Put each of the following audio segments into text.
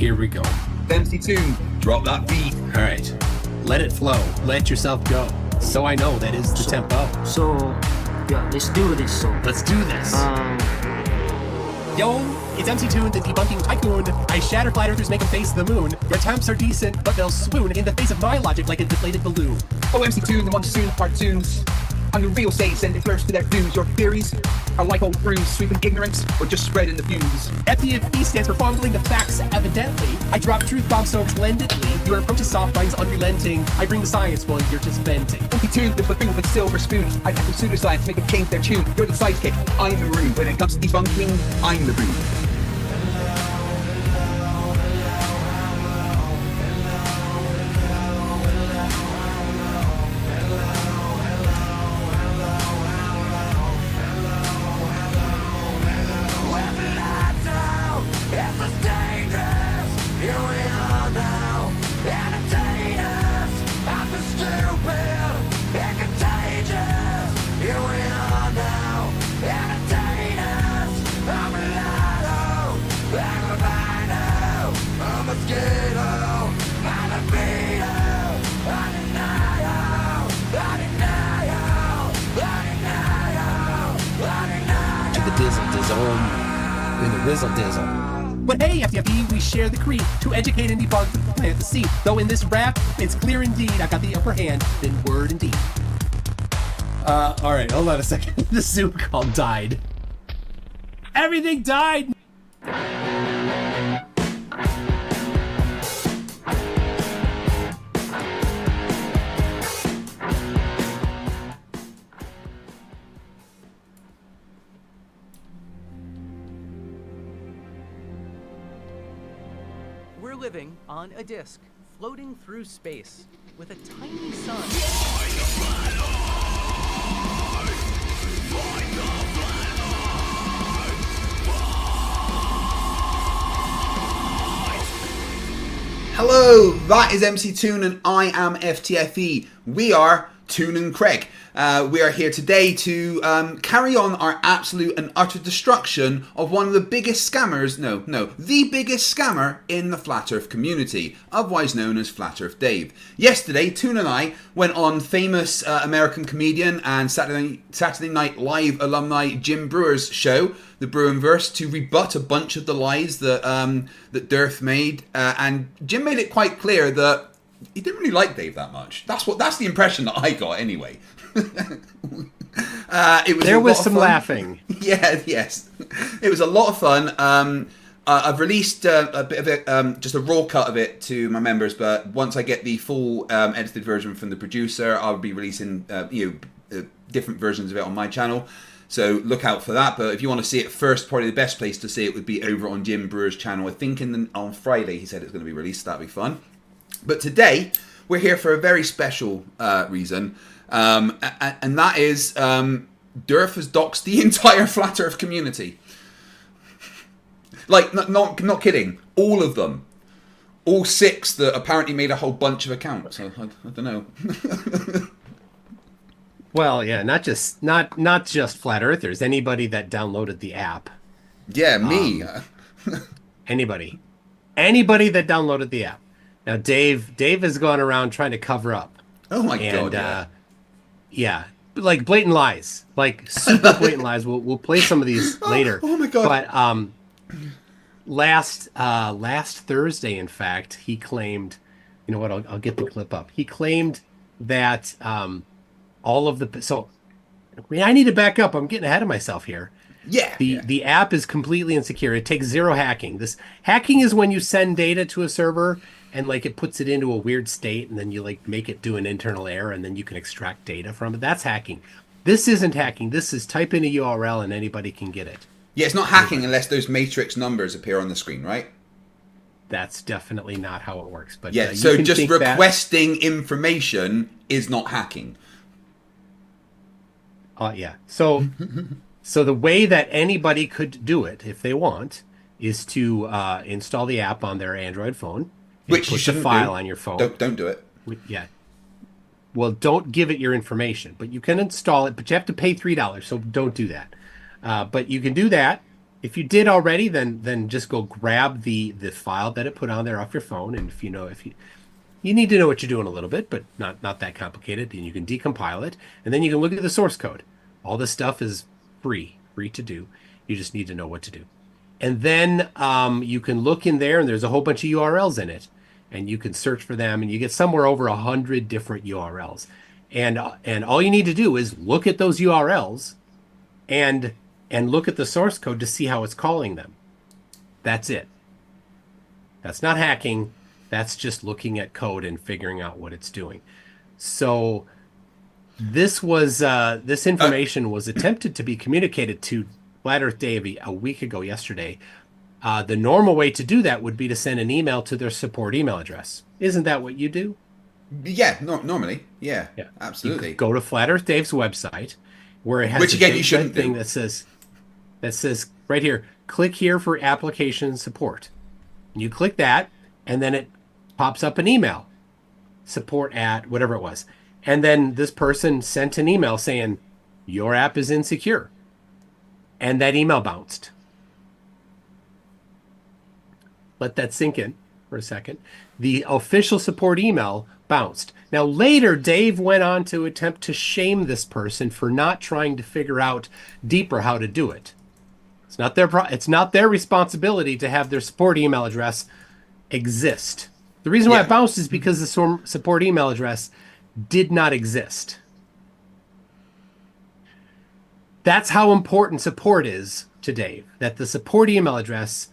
Here we go. MC Tune, drop that beat. All right. Let it flow. Let yourself go. So I know that is the tempo. So, yeah, let's do this song. Let's do this. Yo, it's MC Tune, the debunking tycoon. I shatter flat earthers, make them face the moon. Your attempts are decent, but they'll swoon in the face of my logic like a deflated balloon. Oh, MC Tune, the monsoon cartoons. I'm the real say, sending Flerfs to their dues. Your theories are like old brews, sweeping ignorance or just spreading the views. FTFE stands for fumbling the facts, evidently. I drop truth bombs so splendidly. Your approach to soft minds unrelenting. I bring the science while you're just venting. MC Tune, the buffoon with silver spoon. I tackle pseudoscience, make them change their tune. You're the sidekick, I'm the room. When it comes to debunking, I'm the room. In the rizzle dizzle. But hey, FTFE, we share the creed to educate and debunk the plant the seed. Though in this rap, it's clear indeed I've got the upper hand, then word indeed. Alright, hold on a second. The Zoom call died. Everything died! We're living on a disk, floating through space, with a tiny sun. Hello, that is MC Tune and I am FTFE. We are Tune and Kreg. We are here today to carry on our absolute and utter destruction of one of the biggest scammers, the biggest scammer in the Flat Earth community, otherwise known as Flat Earth Dave. Yesterday, Toon and I went on famous American comedian and Saturday Night Live alumni Jim Breuer's show, The Breuerverse, to rebut a bunch of the lies that that DIRTH made, and Jim made it quite clear that he didn't really like Dave that much. That's the impression that I got anyway. There was some laughing. Yeah, yes. It was a lot of fun. I've released a bit of it, just a raw cut of it to my members, but once I get the full edited version from the producer, I'll be releasing different versions of it on my channel. So look out for that. But if you want to see it first, probably the best place to see it would be over on Jim Breuer's channel. I think on Friday he said it's going to be released. That'd be fun. But today we're here for a very special reason. And that is DIRTH has doxed the entire Flat Earth community. Like, not kidding. All of them. All 6 that apparently made a whole bunch of accounts. I don't know. Well, yeah, not just Flat Earthers. Anybody that downloaded the app. Yeah, me. Anybody that downloaded the app. Now, Dave has gone around trying to cover up. Oh my god! Yeah, like blatant lies, like super blatant lies. We'll play some of these later. Oh my god! But last Thursday, in fact, he claimed. You know what? I'll get the clip up. He claimed that all of the I need to back up. I'm getting ahead of myself here. Yeah. The app is completely insecure. It takes zero hacking. This hacking is when you send data to a server and like it puts it into a weird state and then you like make it do an internal error and then you can extract data from it. That's hacking. This isn't hacking. This is type in a URL and anybody can get it. Yeah, it's not hacking unless those matrix numbers appear on the screen, right? That's definitely not how it works. But yeah, so just requesting information is not hacking. Yeah. So the way that anybody could do it, if they want, is to install the app on their Android phone. Which you push a shouldn't file do. on your phone. Don't do it. Yeah. Well, don't give it your information, but you can install it, but you have to pay $3, so don't do that. But you can do that, If you did already, then just go grab the file that it put on there off your phone, and if you need to know what you're doing a little bit, but not that complicated, and you can decompile it, and then you can look at the source code. All this stuff is free to do. You just need to know what to do. And then you can look in there, and there's a whole bunch of URLs in it, and you can search for them, and you get somewhere over 100 different URLs. And all you need to do is look at those URLs and look at the source code to see how it's calling them. That's it. That's not hacking. That's just looking at code and figuring out what it's doing. So this information was attempted to be communicated to Flat Earth Dave a week ago yesterday. The normal way to do that would be to send an email to their support email address. Isn't that what you do? Yeah, normally. Yeah, absolutely. You go to Flat Earth Dave's website, where it has Which again you shouldn't thing do. that says right here, click here for application support. And you click that, and then it pops up an email, support at whatever it was. And then this person sent an email saying, your app is insecure. And that email bounced. Let that sink in for a second. The official support email bounced. Now later, Dave went on to attempt to shame this person for not trying to figure out deeper how to do it. It's not their responsibility to have their support email address exist. The reason why it bounced is because the support email address did not exist. That's how important support is to Dave, that the support email address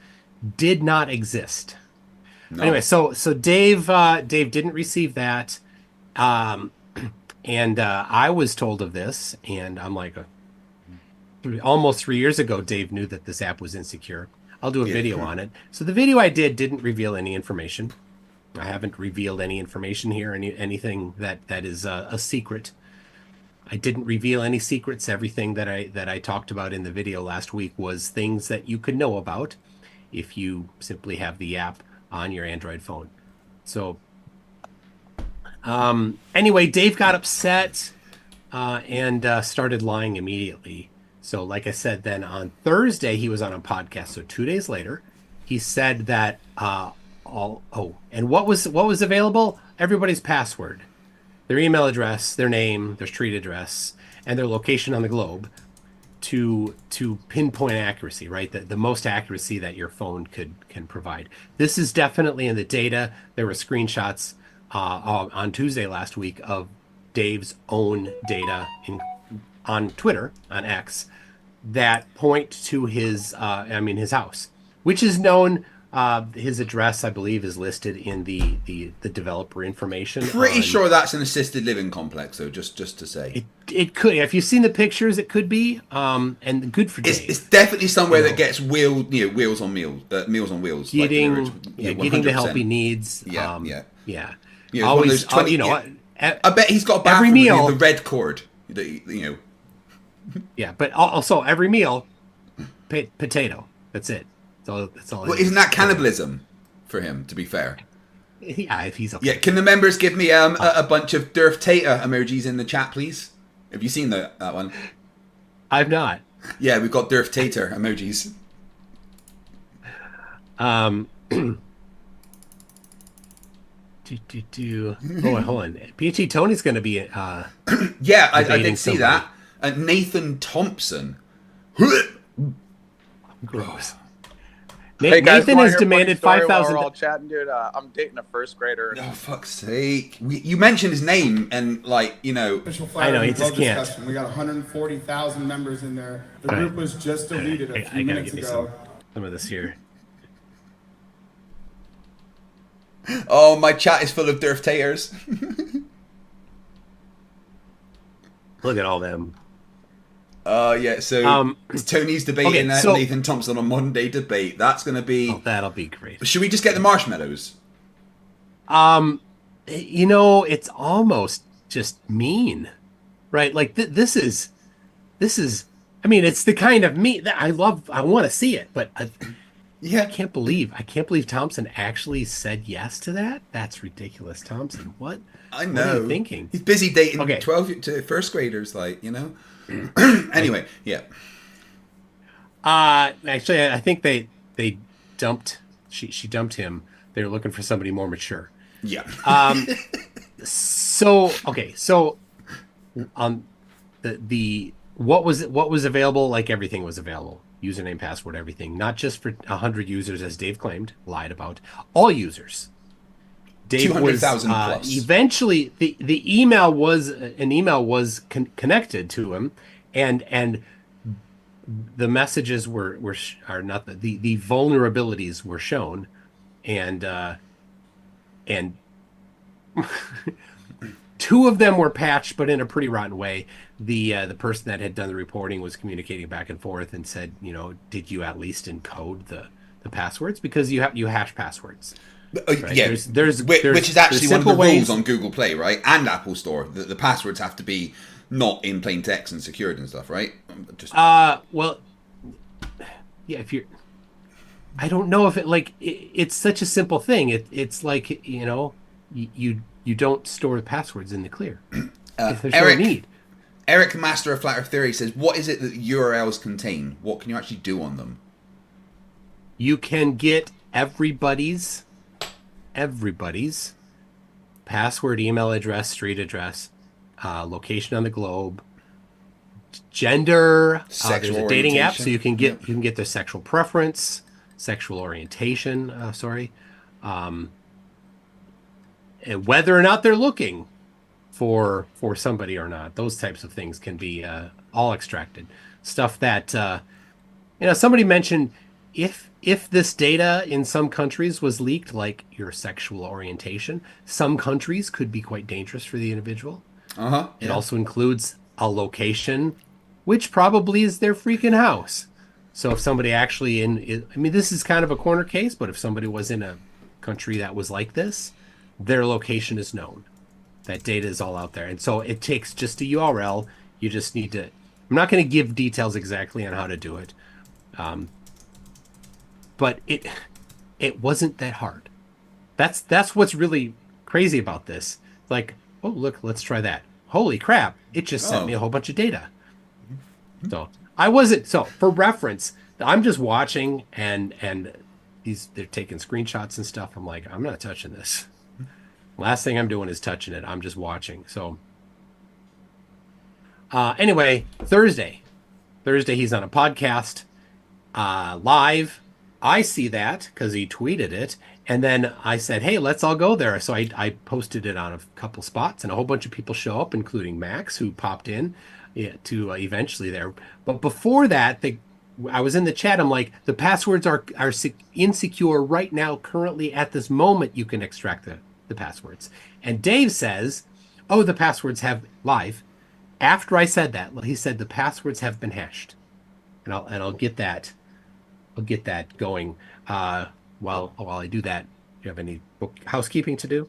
did not exist. No. Anyway, so Dave didn't receive that, and I was told of this, and I'm like, almost 3 years ago, Dave knew that this app was insecure. I'll do a video on it. So the video I did didn't reveal any information. I haven't revealed any information here, anything that is a secret. I didn't reveal any secrets. Everything that I talked about in the video last week was things that you could know about if you simply have the app on your Android phone. So anyway, Dave got upset and started lying immediately. So like I said, then on Thursday, he was on a podcast. So 2 days later, he said that and what was available? Everybody's password, their email address, their name, their street address, and their location on the globe to pinpoint accuracy, right? The most accuracy that your phone can provide. This is definitely in the data. There were screenshots on Tuesday last week of Dave's own data on Twitter, on X, that point to his house, which is known. His address, I believe, is listed in the developer information. Pretty sure that's an assisted living complex, though. Just to say, it could. If you've seen the pictures, it could be. And good for Dave. It's definitely somewhere that gets meals on wheels. Getting the help he needs. Yeah. Always, I bet he's got a bathroom every meal with the red cord. Yeah, but also every meal, potato. That's it. That's all. Well, isn't that cannibalism for him? To be fair. Yeah, if he's okay. Yeah, can the members give me a bunch of DIRTH emojis in the chat, please? Have you seen that one? I've not. Yeah, we've got DIRTH emojis. Oh, hold on. PhD Tony's going to be. Yeah, I did see that. Nathan Thompson. Gross. Hey guys, Nathan has demanded 5,000. We're all chatting, dude. I'm dating a first grader. Oh, fuck's sake! You mentioned his name, and I know he just can't. Discussion. We got 140,000 members in there. The group was just deleted a few minutes ago. Some of this here. Oh, my chat is full of DIRTH. Look at all them. Yeah, so Tony's debating Nathan Thompson on Monday Debate. That's going to be... Oh, that'll be great. Should we just get the marshmallows? It's almost just mean, right? Like, this is... I mean, it's the kind of mean that I love. I want to see it, but I can't believe Thompson actually said yes to that. That's ridiculous, Thompson. What? I know. What are you thinking? He's busy dating 12 to first graders, Anyway, yeah. Actually, I think they dumped. She dumped him. They were looking for somebody more mature. Yeah. So okay, so the what was available? Like everything was available. Username, password, everything. Not just for 100 users, as Dave claimed, lied about. All users. Dave 200,000 was plus. eventually the email was connected to him, and the messages are not the vulnerabilities were shown, and two of them were patched, but in a pretty rotten way. The person that had done the reporting was communicating back and forth and said, did you at least encode the passwords, because you hash passwords. Right? Yeah, which is actually one of the rules on Google Play, right, and Apple Store. The passwords have to be not in plain text and secured and stuff, right? Well, yeah. I don't know if it's such a simple thing. It's like you don't store the passwords in the clear. If there's no need. Eric, master of Flat Earth Theory, says, "What is it that URLs contain? What can you actually do on them?" You can get everybody's password, email address, street address, location on the globe, gender. There's a dating app, so you can get their sexual preference, sexual orientation. And whether or not they're looking for somebody or not. Those types of things can be all extracted. Stuff that somebody mentioned, if this data in some countries was leaked, like your sexual orientation, some countries could be quite dangerous for the individual. It also includes a location, which probably is their freaking house. So if somebody actually this is kind of a corner case, but if somebody was in a country that was like this, their location is known. That data is all out there. And so it takes just a URL. You just need to, I'm not going to give details exactly on how to do it. But it wasn't that hard. That's what's really crazy about this. Like, oh, look, let's try that. Holy crap. It just sent me a whole bunch of data. So for reference, I'm just watching and they're taking screenshots and stuff. I'm like, I'm not touching this. Last thing I'm doing is touching it. I'm just watching. So anyway, Thursday he's on a podcast live. I see that because he tweeted it, and then I said, hey, let's all go there. So I posted it on a couple spots, and a whole bunch of people show up, including Max, who popped in to eventually there. But before that, I was in the chat. I'm like, the passwords are insecure right now. Currently, at this moment, you can extract the passwords. And Dave says, oh, the passwords have live. After I said that, he said the passwords have been hashed, and I'll get that. I'll get that going. While I do that, do you have any housekeeping to do?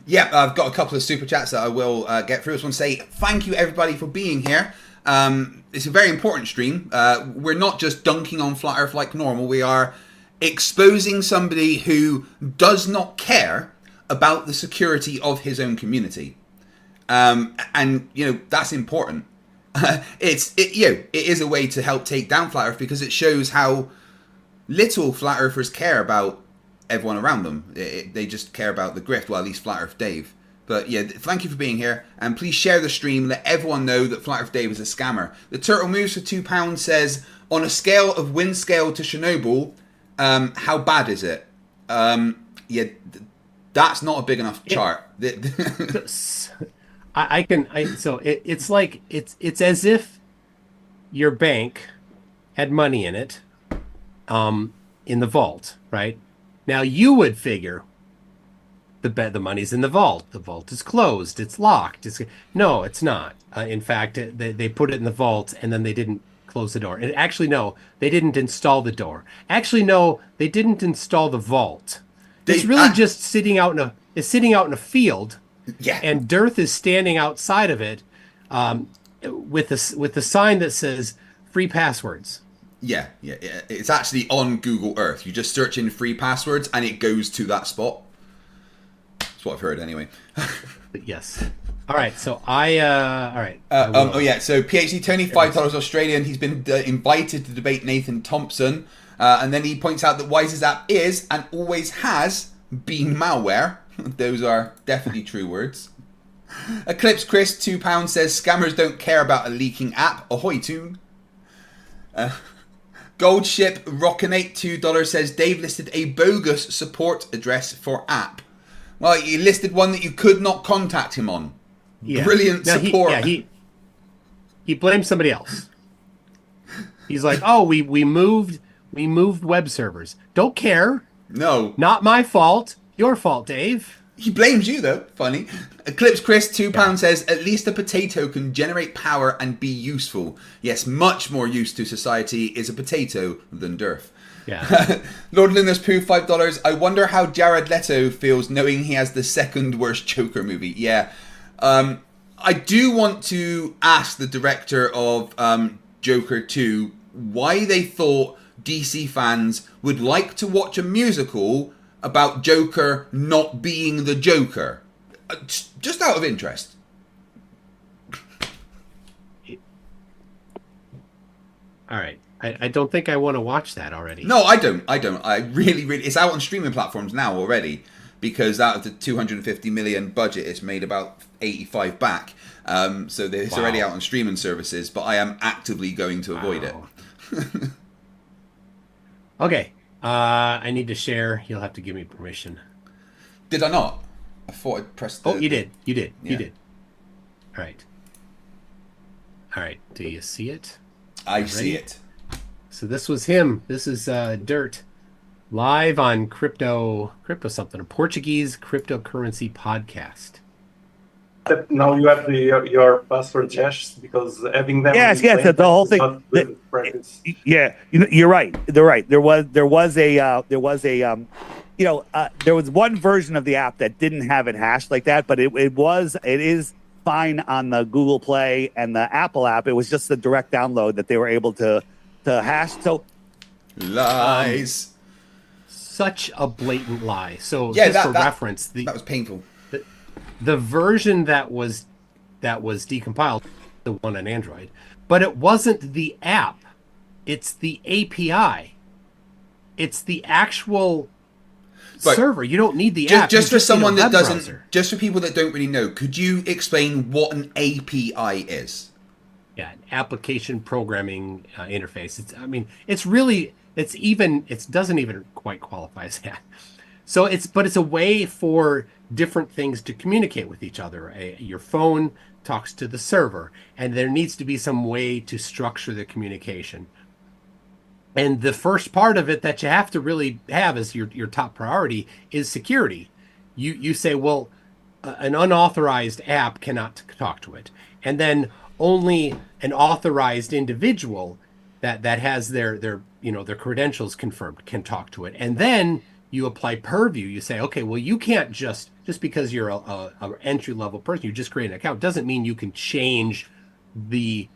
Yeah, I've got a couple of super chats that I will get through. I just want to say thank you everybody for being here. It's a very important stream. We're not just dunking on Flat Earth like normal. We are exposing somebody who does not care about the security of his own community, and that's important. It is a way to help take down Flat Earth, because it shows how little Flat Earthers care about everyone around them. They just care about the grift. Well, at least Flat Earth Dave. But yeah, thank you for being here, and please share the stream. Let everyone know that Flat Earth Dave is a scammer. The Turtle Moves for £2 says, on a scale of Windscale to Chernobyl, how bad is it? That's not a big enough chart. It's like it's as if your bank had money in it, in the vault, right? Now you would figure the money's in the vault. The vault is closed. It's locked. No, it's not. In fact, they put it in the vault and then they didn't close the door. And actually, no, they didn't install the door. Actually, no, they didn't install the vault. It's really just sitting out in a field. Yeah. And DIRTH is standing outside of it, with the sign that says free passwords. Yeah. It's actually on Google Earth. You just search in free passwords and it goes to that spot. That's what I've heard anyway. Yes. All right, so all right. Oh yeah, so PhD Tony, $5 Australian. He's been invited to debate Nathan Thompson, and then he points out that Wise's app is and always has been malware. Those are definitely true words. Eclipse Chris, £2 says scammers don't care about a leaking app. Ahoy tune. Goldship Rockinate, $2 says Dave listed a bogus support address for app. Well, he listed one that you could not contact him on. Yeah. Brilliant Now, support. He blames somebody else. He's like, oh, we moved web servers. Don't care. No. Not my fault. Your fault, Dave. He blames you, though. Funny. Eclipse Chris, £2 says, at least a potato can generate power and be useful. Yes, much more use to society is a potato than DIRTH. Yeah. Lord Lunas Pooh, $5. I wonder how Jared Leto feels knowing he has the second worst Joker movie. Yeah. I do want to ask the director of Joker 2 why they thought DC fans would like to watch a musical about Joker not being the Joker. Just out of interest. All right. I don't think I want to watch that already. No, I don't. I really, it's out on streaming platforms now already, because out of the 250 million budget, it's made about 85 back. So it's already out on streaming services, but I am actively going to avoid it. Okay. I need to share. You'll have to give me permission. Did I not? I thought I pressed the... Oh, you did. You did. Yeah. You did. All right. All right. Do you see it? I see it. So this was him. This is Dirt live on crypto something, a Portuguese cryptocurrency podcast. Now you have your password hashed because having them. Yes, the whole thing. Yeah, you're right. They're right. There was one version of the app that didn't have it hashed like that, but it is fine on the Google Play and the Apple app. It was just the direct download that they were able to hash. So lies. Such a blatant lie. So yeah, just for reference, that was painful. The version that was decompiled, the one on Android, but it wasn't the app. It's the API. It's the actual server. You don't need the app. Just for someone that doesn't, browser. Just for people that don't really know, could you explain what an API is? Yeah, an application programming interface. It doesn't even quite qualify as that. So it's a way for different things to communicate with each other. Your phone talks to the server, and there needs to be some way to structure the communication. And the first part of it that you have to really have as your top priority is security. You say, well, an unauthorized app cannot talk to it, and then only an authorized individual that has their credentials confirmed can talk to it, and then you apply purview. You say, okay, well, you can't just because you're a entry-level person, you just create an account, doesn't mean you can change the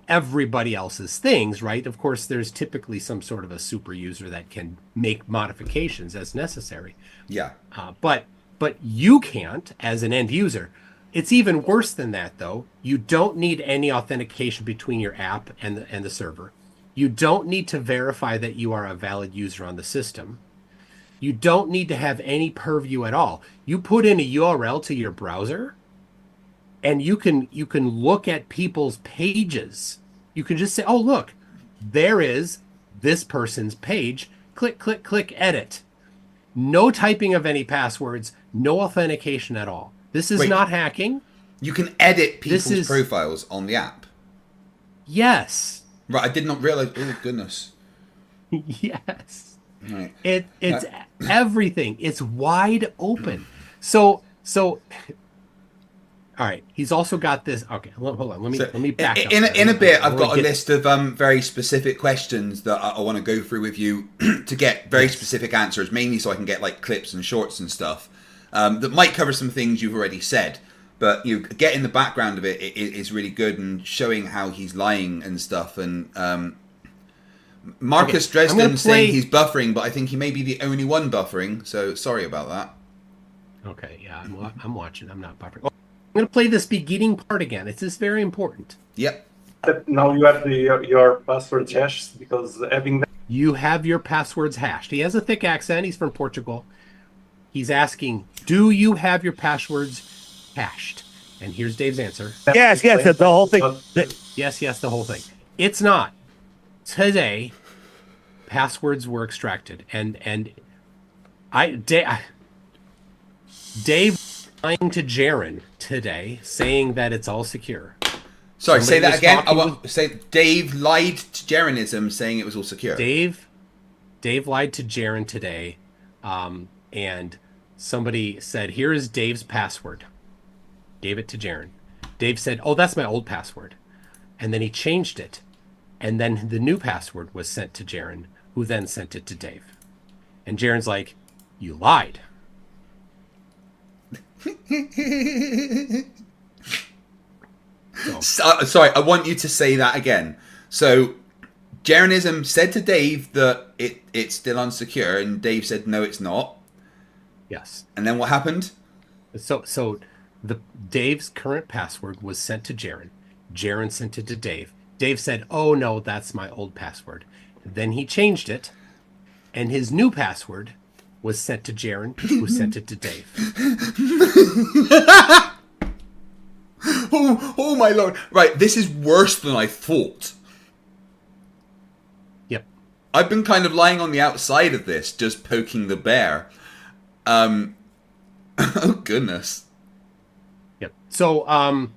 everybody else's things, right? Of course, there's typically some sort of a super user that can make modifications as necessary. Yeah. But you can't as an end user. It's even worse than that, though. You don't need any authentication between your app and the server. You don't need to verify that you are a valid user on the system. You don't need to have any purview at all. You put in a URL to your browser, and you can look at people's pages. You can just say, oh, look, there is this person's page. Click, click, click, edit. No typing of any passwords, no authentication at all. This is not hacking. You can edit people's profiles on the app. Yes. Right, I did not realize. Oh, goodness. Yes. Right. It's everything. It's wide open. So all right. He's also got this. Okay, hold on. Let me back up. In a bit, I've got a list of very specific questions that I want to go through with you to get very specific answers, mainly so I can get like clips and shorts and stuff that might cover some things you've already said. But getting the background of it is really good and showing how he's lying and stuff. And Marcus Dresden saying he's buffering, but I think he may be the only one buffering. So sorry about that. Okay, yeah, I'm watching. I'm not buffering. going to play this beginning part again. It's just very important. Yep. That now you have your password hashed because having that. You have your passwords hashed. He has a thick accent. He's from Portugal. He's asking, do you have your passwords hashed? And here's Dave's answer. Yes, the whole thing. Yes, the whole thing. It's not. Today, passwords were extracted. And Dave lying to Jaren today, saying that it's all secure. Sorry, Somebody say that was again. talking Say Dave lied to Jarenism, saying it was all secure. Dave lied to Jaren today, and somebody said, "Here is Dave's password." Gave it to Jaren. Dave said, "Oh, that's my old password," and then he changed it, and then the new password was sent to Jaren, who then sent it to Dave, and Jaren's like, "You lied." Sorry, I want you to say that again. So, Jarenism said to Dave that it's still unsecure, and Dave said no, it's not. Yes. And then what happened? So Dave's current password was sent to Jaren. Jaren sent it to Dave. Dave said, "Oh no, that's my old password." Then he changed it, and his new password was sent to Jaren, who sent it to Dave. Oh my lord! Right, this is worse than I thought. Yep. I've been kind of lying on the outside of this, just poking the bear. Oh goodness. Yep. So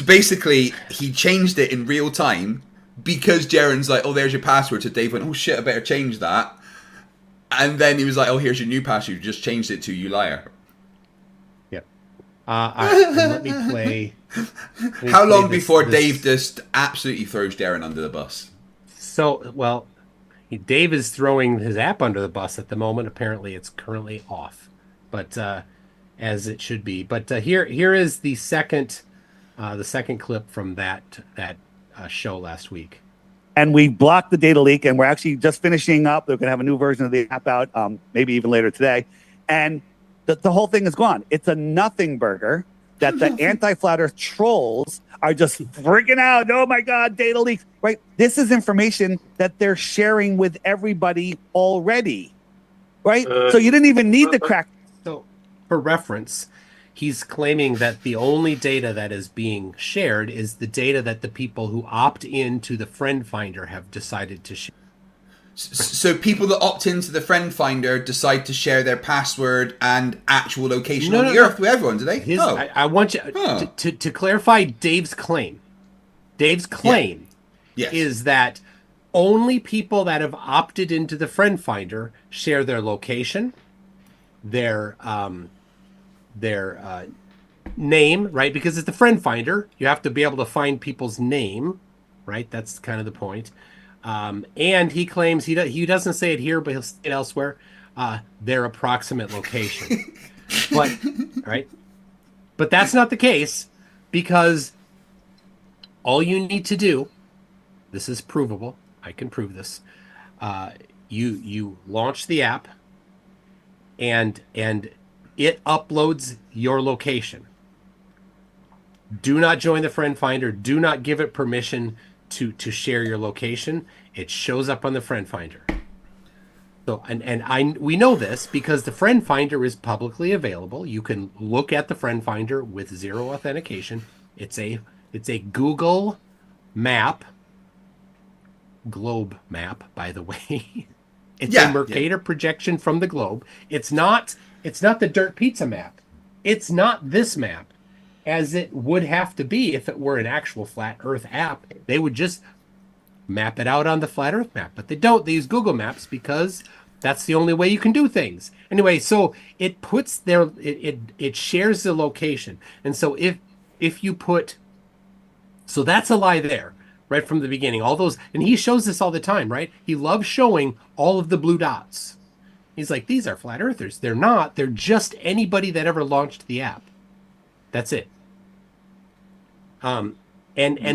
basically, he changed it in real time because Jaren's like, "Oh, there's your password." So Dave went, "Oh shit, I better change that." And then he was like, "Oh, here's your new password. You just changed it to you liar." Yep. All right, let me play. How long before Dave just absolutely throws Jaren under the bus? So, well, Dave is throwing his app under the bus at the moment. Apparently, it's currently off, but as it should be. But here is the second clip from that show last week. And we blocked the data leak, and we're actually just finishing up. They're going to have a new version of the app out, maybe even later today. And the whole thing is gone. It's a nothing burger that the anti-flat Earth trolls are just freaking out. Oh my God, data leaks, right? This is information that they're sharing with everybody already, right? So you didn't even need to crack. So for reference, he's claiming that the only data that is being shared is the data that the people who opt into the friend finder have decided to share. So people that opt into the friend finder decide to share their password and actual location on the Earth with everyone, do they? I want you to clarify Dave's claim. Dave's claim is that only people that have opted into the friend finder share their location, their name, right? Because it's the friend finder. You have to be able to find people's name, right? That's kind of the point. And he claims he doesn't say it here, but he'll say it elsewhere. Their approximate location, but right. But that's not the case, because all you need to do, this is provable. I can prove this. You launch the app, and it uploads your location. Do not join the friend finder. Do not give it permission to share your location. It shows up on the friend finder. So we know this because the friend finder is publicly available. You can look at the friend finder with zero authentication. It's a Google map, globe map, by the way. It's a Mercator projection from the globe. It's not the Dirt Pizza map. It's not this map, as it would have to be if it were an actual flat Earth app. They would just map it out on the flat Earth map, but they don't. They use Google Maps because that's the only way you can do things. Anyway, so it puts it shares the location, and so if you put, so that's a lie there right from the beginning. All those, and he shows this all the time, right? He loves showing all of the blue dots. He's like, these are flat earthers. They're not. They're just anybody that ever launched the app. That's it. And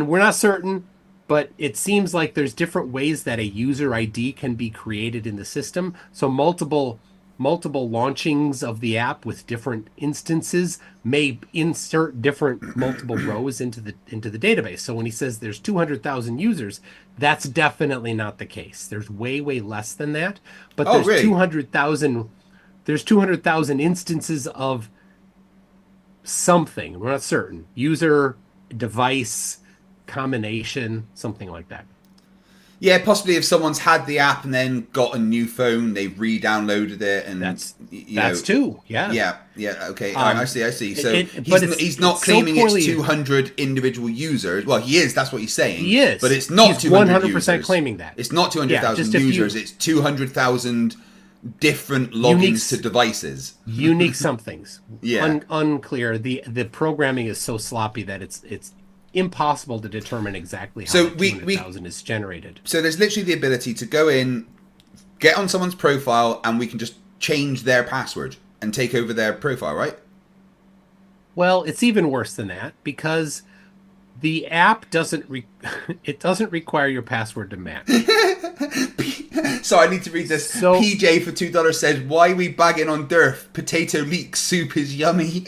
we're not certain, but it seems like there's different ways that a user ID can be created in the system. So multiple multiple launchings of the app with different instances may insert different multiple rows into the database. So when he says there's 200,000 users, that's definitely not the case. There's way less than that. But there's really? 200,000. There's 200,000 instances of something. We're not certain. User, device, combination, something like that. Yeah, possibly if someone's had the app and then got a new phone, they've re-downloaded it, and that's too. Yeah. Yeah. Okay, I see. So but he's not it's claiming so poorly, it's 200 individual users. Well, he is. That's what he's saying. He is, but it's not 200 100% users. claiming that. It's not 200,000 users. It's 200,000 different logins to devices. Unique somethings. Yeah. Unclear. The programming is so sloppy that it's impossible to determine exactly how 200,000 is generated. So there's literally the ability to go in, get on someone's profile, and we can just change their password and take over their profile, right? Well, it's even worse than that, because the app doesn't require your password to match. So I need to read this. So, PJ for $2 says, "Why we bagging on DIRTH? Potato leek soup is yummy."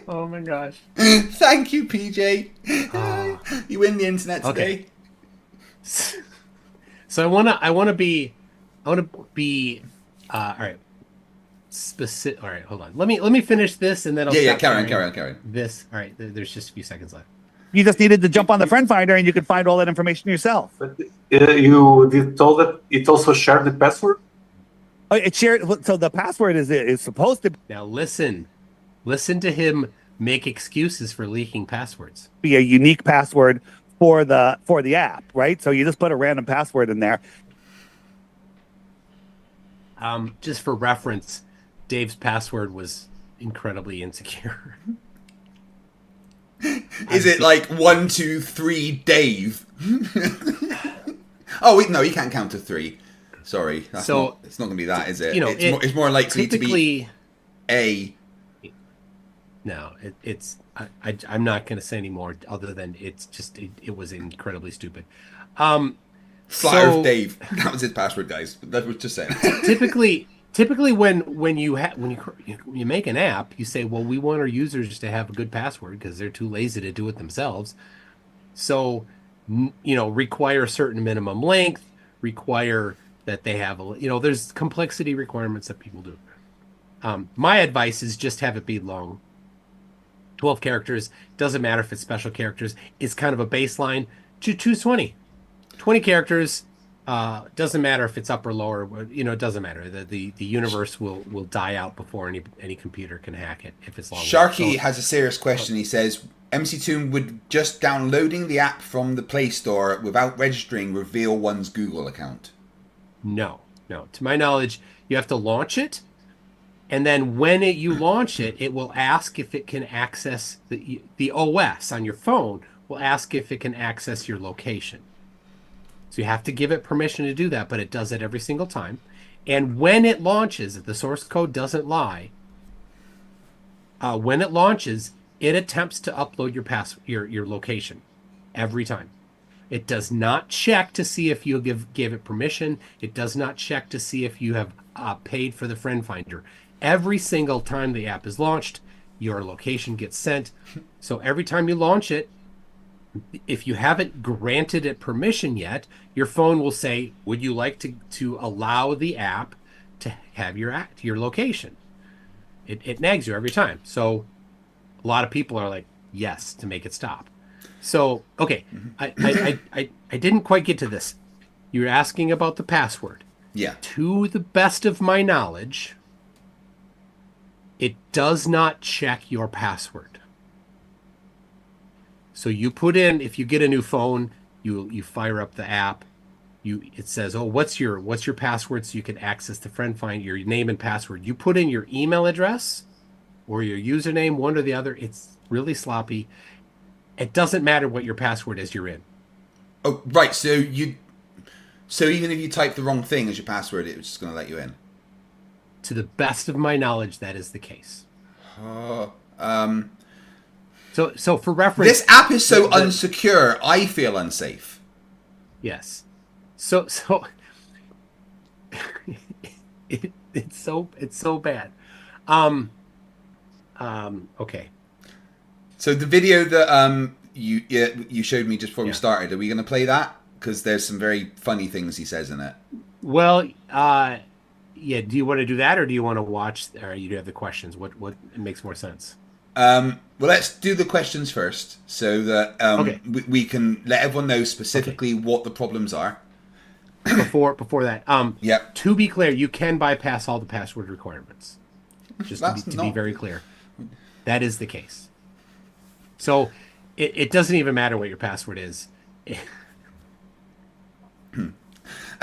oh my gosh! Thank you, PJ. You win the internet today. Okay. So I want to be all right. Specific. All right, hold on. Let me finish this, and then I'll carry on. This. All right. There's just a few seconds left. You just needed to jump on the friend finder, and you could find all that information yourself. But you did told that it also shared the password. Oh, it shared. So the password is supposed to Now listen to him make excuses for leaking passwords. be a unique password for the app, right? So you just put a random password in there. Just for reference, Dave's password was incredibly insecure. Is it like 1, 2, 3, Dave? Oh wait, no, he can't count to 3. Sorry, it's not going to be that, is it? It's more likely to be A. No, I'm not going to say any more other than it was incredibly stupid. Flat Earth Dave. That was his password, guys. That was just saying. Typically, when you make an app, you say, well, we want our users to have a good password because they're too lazy to do it themselves. So, require a certain minimum length, require that they have there's complexity requirements that people do. My advice is just have it be long. 12 characters, doesn't matter if it's special characters. It's kind of a baseline. Choose 20. 20 characters, doesn't matter if it's up or lower. It doesn't matter. The universe will die out before any computer can hack it if it's long. Sharky has a serious question. He says, MC Toon, would just downloading the app from the Play Store without registering reveal one's Google account? No. To my knowledge, you have to launch it. And then when you launch it, it will ask if it can access the OS on your phone will ask if it can access your location. So you have to give it permission to do that, but it does it every single time. And when it launches, if the source code doesn't lie, when it launches, it attempts to upload your location every time. It does not check to see if you give it permission. It does not check to see if you have paid for the friend finder. Every single time the app is launched, your location gets sent. So every time you launch it, if you haven't granted it permission yet, your phone will say, would you like to allow the app to have your location? It nags you every time. So a lot of people are like, yes, to make it stop. So, okay, I didn't quite get to this. You're asking about the password. Yeah. To the best of my knowledge, it does not check your password. So you put in, if you get a new phone, you fire up the app. It says, oh, what's your password, so you can access the friend finder, your name and password. You put in your email address or your username, one or the other. It's really sloppy. It doesn't matter what your password is you're in. Oh, right. So even if you type the wrong thing as your password, it's just going to let you in. To the best of my knowledge, that is the case. So for reference, This app is so the- unsecure, I feel unsafe. Yes. So it's so bad. Okay. So the video that you showed me just before we Yeah. started, are we going to play that? Because there's some very funny things he says in it. Well, yeah. Do you want to do that, or do you want to watch? Or you do have the questions? What makes more sense? Well, let's do the questions first, so that Okay. we can let everyone know specifically what the problems are. Before that, Yep. To be clear, you can bypass all the password requirements. Just That's to be not- very clear, that is the case. So it doesn't even matter what your password is.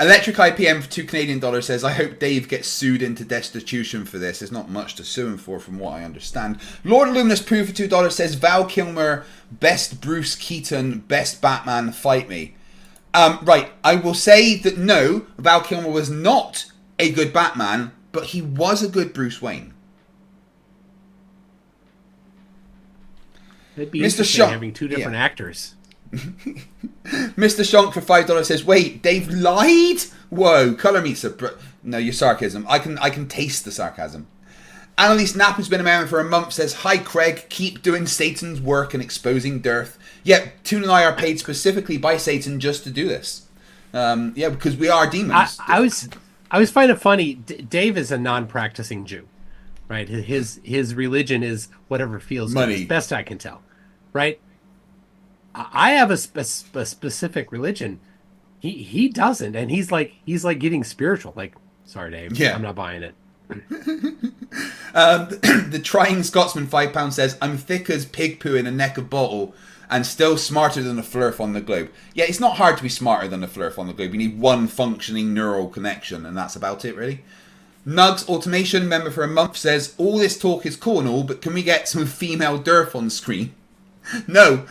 Electric IPM for $2 says, I hope Dave gets sued into destitution for this. There's not much to sue him for, from what I understand. Lord Luminous Pooh for $2 says, Val Kilmer, best Bruce Keaton, best Batman, fight me. Right, I will say that no, Val Kilmer was not a good Batman, but he was a good Bruce Wayne. It'd be Mr. interesting Shaw- having two different actors. Mr. Shonk for $5 says, wait, Dave lied? Whoa, colour me no, your sarcasm. I can taste the sarcasm. Annalise Knapp, who's been a member for a month, says, hi Craig, keep doing Satan's work and exposing DIRTH. Yep, Toon and I are paid specifically by Satan just to do this. Yeah, because we are demons. I was finding it funny. Dave is a non-practicing Jew, right? His religion is whatever feels Money. good, as best I can tell, right? I have a specific religion. He doesn't, and he's like getting spiritual. Like, sorry, Dave, Yeah. I'm not buying it. The Trying Scotsman £5 says, I'm thick as pig poo in a neck of bottle and still smarter than a Flerf on the globe. Yeah, it's not hard to be smarter than a Flerf on the globe. You need one functioning neural connection, and that's about it, really. Nugs Automation, member for a month, says, all this talk is cool and all, but can we get some female DIRTH on screen? No.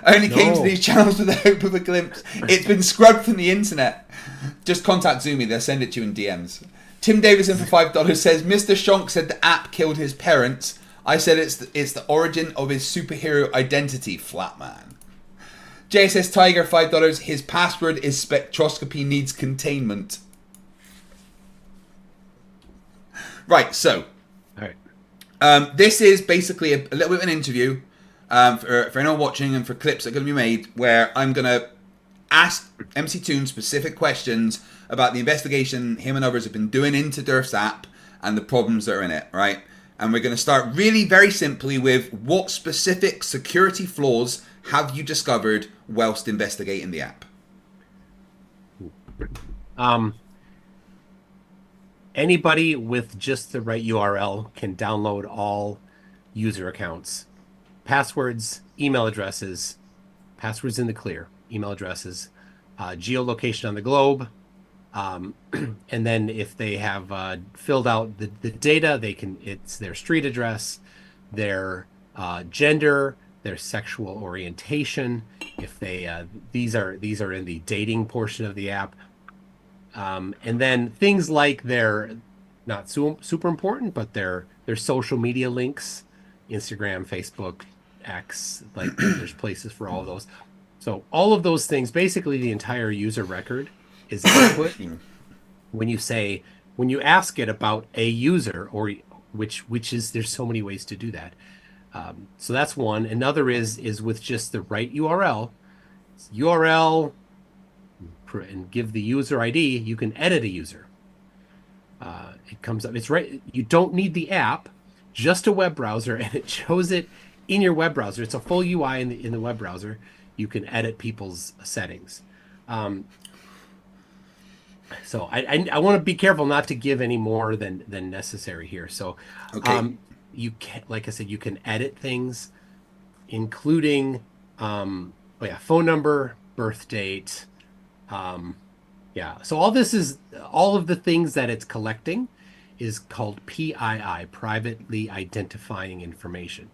Only came to No. these channels with the hope of a glimpse. It's been scrubbed from the internet. Just contact Zoomy, they'll send it to you in DMs. Tim Davison for $5 says, Mr. Shonk said the app killed his parents. I said it's the origin of his superhero identity, Flatman. JSS Tiger, $5, his password is spectroscopy needs containment. Right, so. All right. This is basically a little bit of an interview for anyone watching and for clips that are going to be made where I'm going to ask MC Toon specific questions about the investigation him and others have been doing into DIRTH's app and the problems that are in it, right? And we're going to start really very simply with what specific security flaws have you discovered whilst investigating the app? Anybody with just the right URL can download all user accounts, passwords, email addresses, passwords in the clear, email addresses, geolocation on the globe, and then if they have filled out the data, it's their street address, their gender, their sexual orientation. If they these are in the dating portion of the app. And then things like their, not super important, but their social media links, Instagram, Facebook, X, like there's places for all of those. So all of those things, basically the entire user record is input. When you ask it about a user, or which is, there's so many ways to do that. So that's one. Another is with just the right URL. URL, and give the user ID, you can edit a user. It comes up, it's right. You don't need the app, just a web browser, and it shows it in your web browser. It's a full UI in the web browser. You can edit people's settings. So I want to be careful not to give any more than necessary here. So Okay. You can, like I said, you can edit things, including phone number, birth date. So all of the things that it's collecting is called PII, privately identifying information.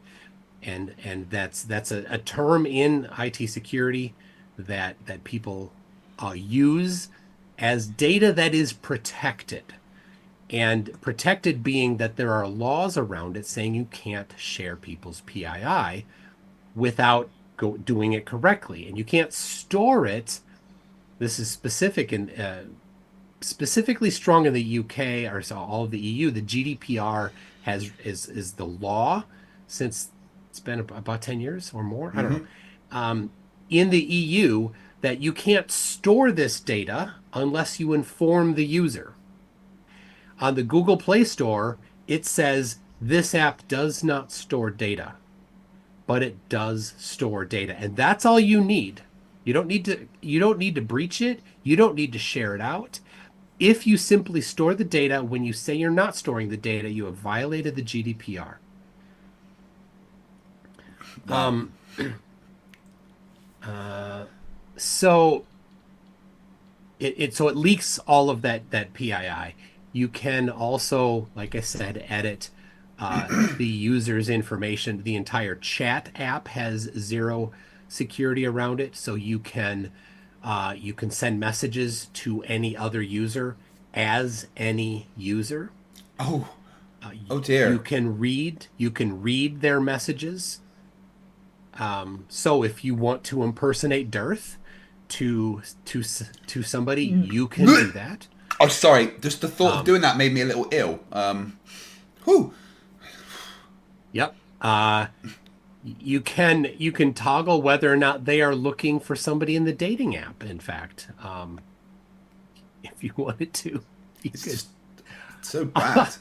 And that's a term in IT security that people use as data that is protected. And protected being that there are laws around it saying you can't share people's PII without doing it correctly. And you can't store it. This is specific in specifically strong in the UK or so all of the EU. The GDPR is the law since it's been about 10 years or more. I don't know. In the EU, that you can't store this data unless you inform the user. On the Google Play Store, it says this app does not store data, but it does store data, and that's all you need. You don't need to breach it. You don't need to share it out. If you simply store the data when you say you're not storing the data, you have violated the GDPR. So it leaks all of that PII. You can also, like I said, edit the user's information. The entire chat app has zero security around it, so you can send messages to any other user as any user. Oh dear. You can read their messages. So if you want to impersonate DIRTH to somebody, you can do that. Oh, sorry. Just the thought of doing that made me a little ill. Whew. Yep. You can toggle whether or not they are looking for somebody in the dating app. In fact, if you wanted to, you could. So bad.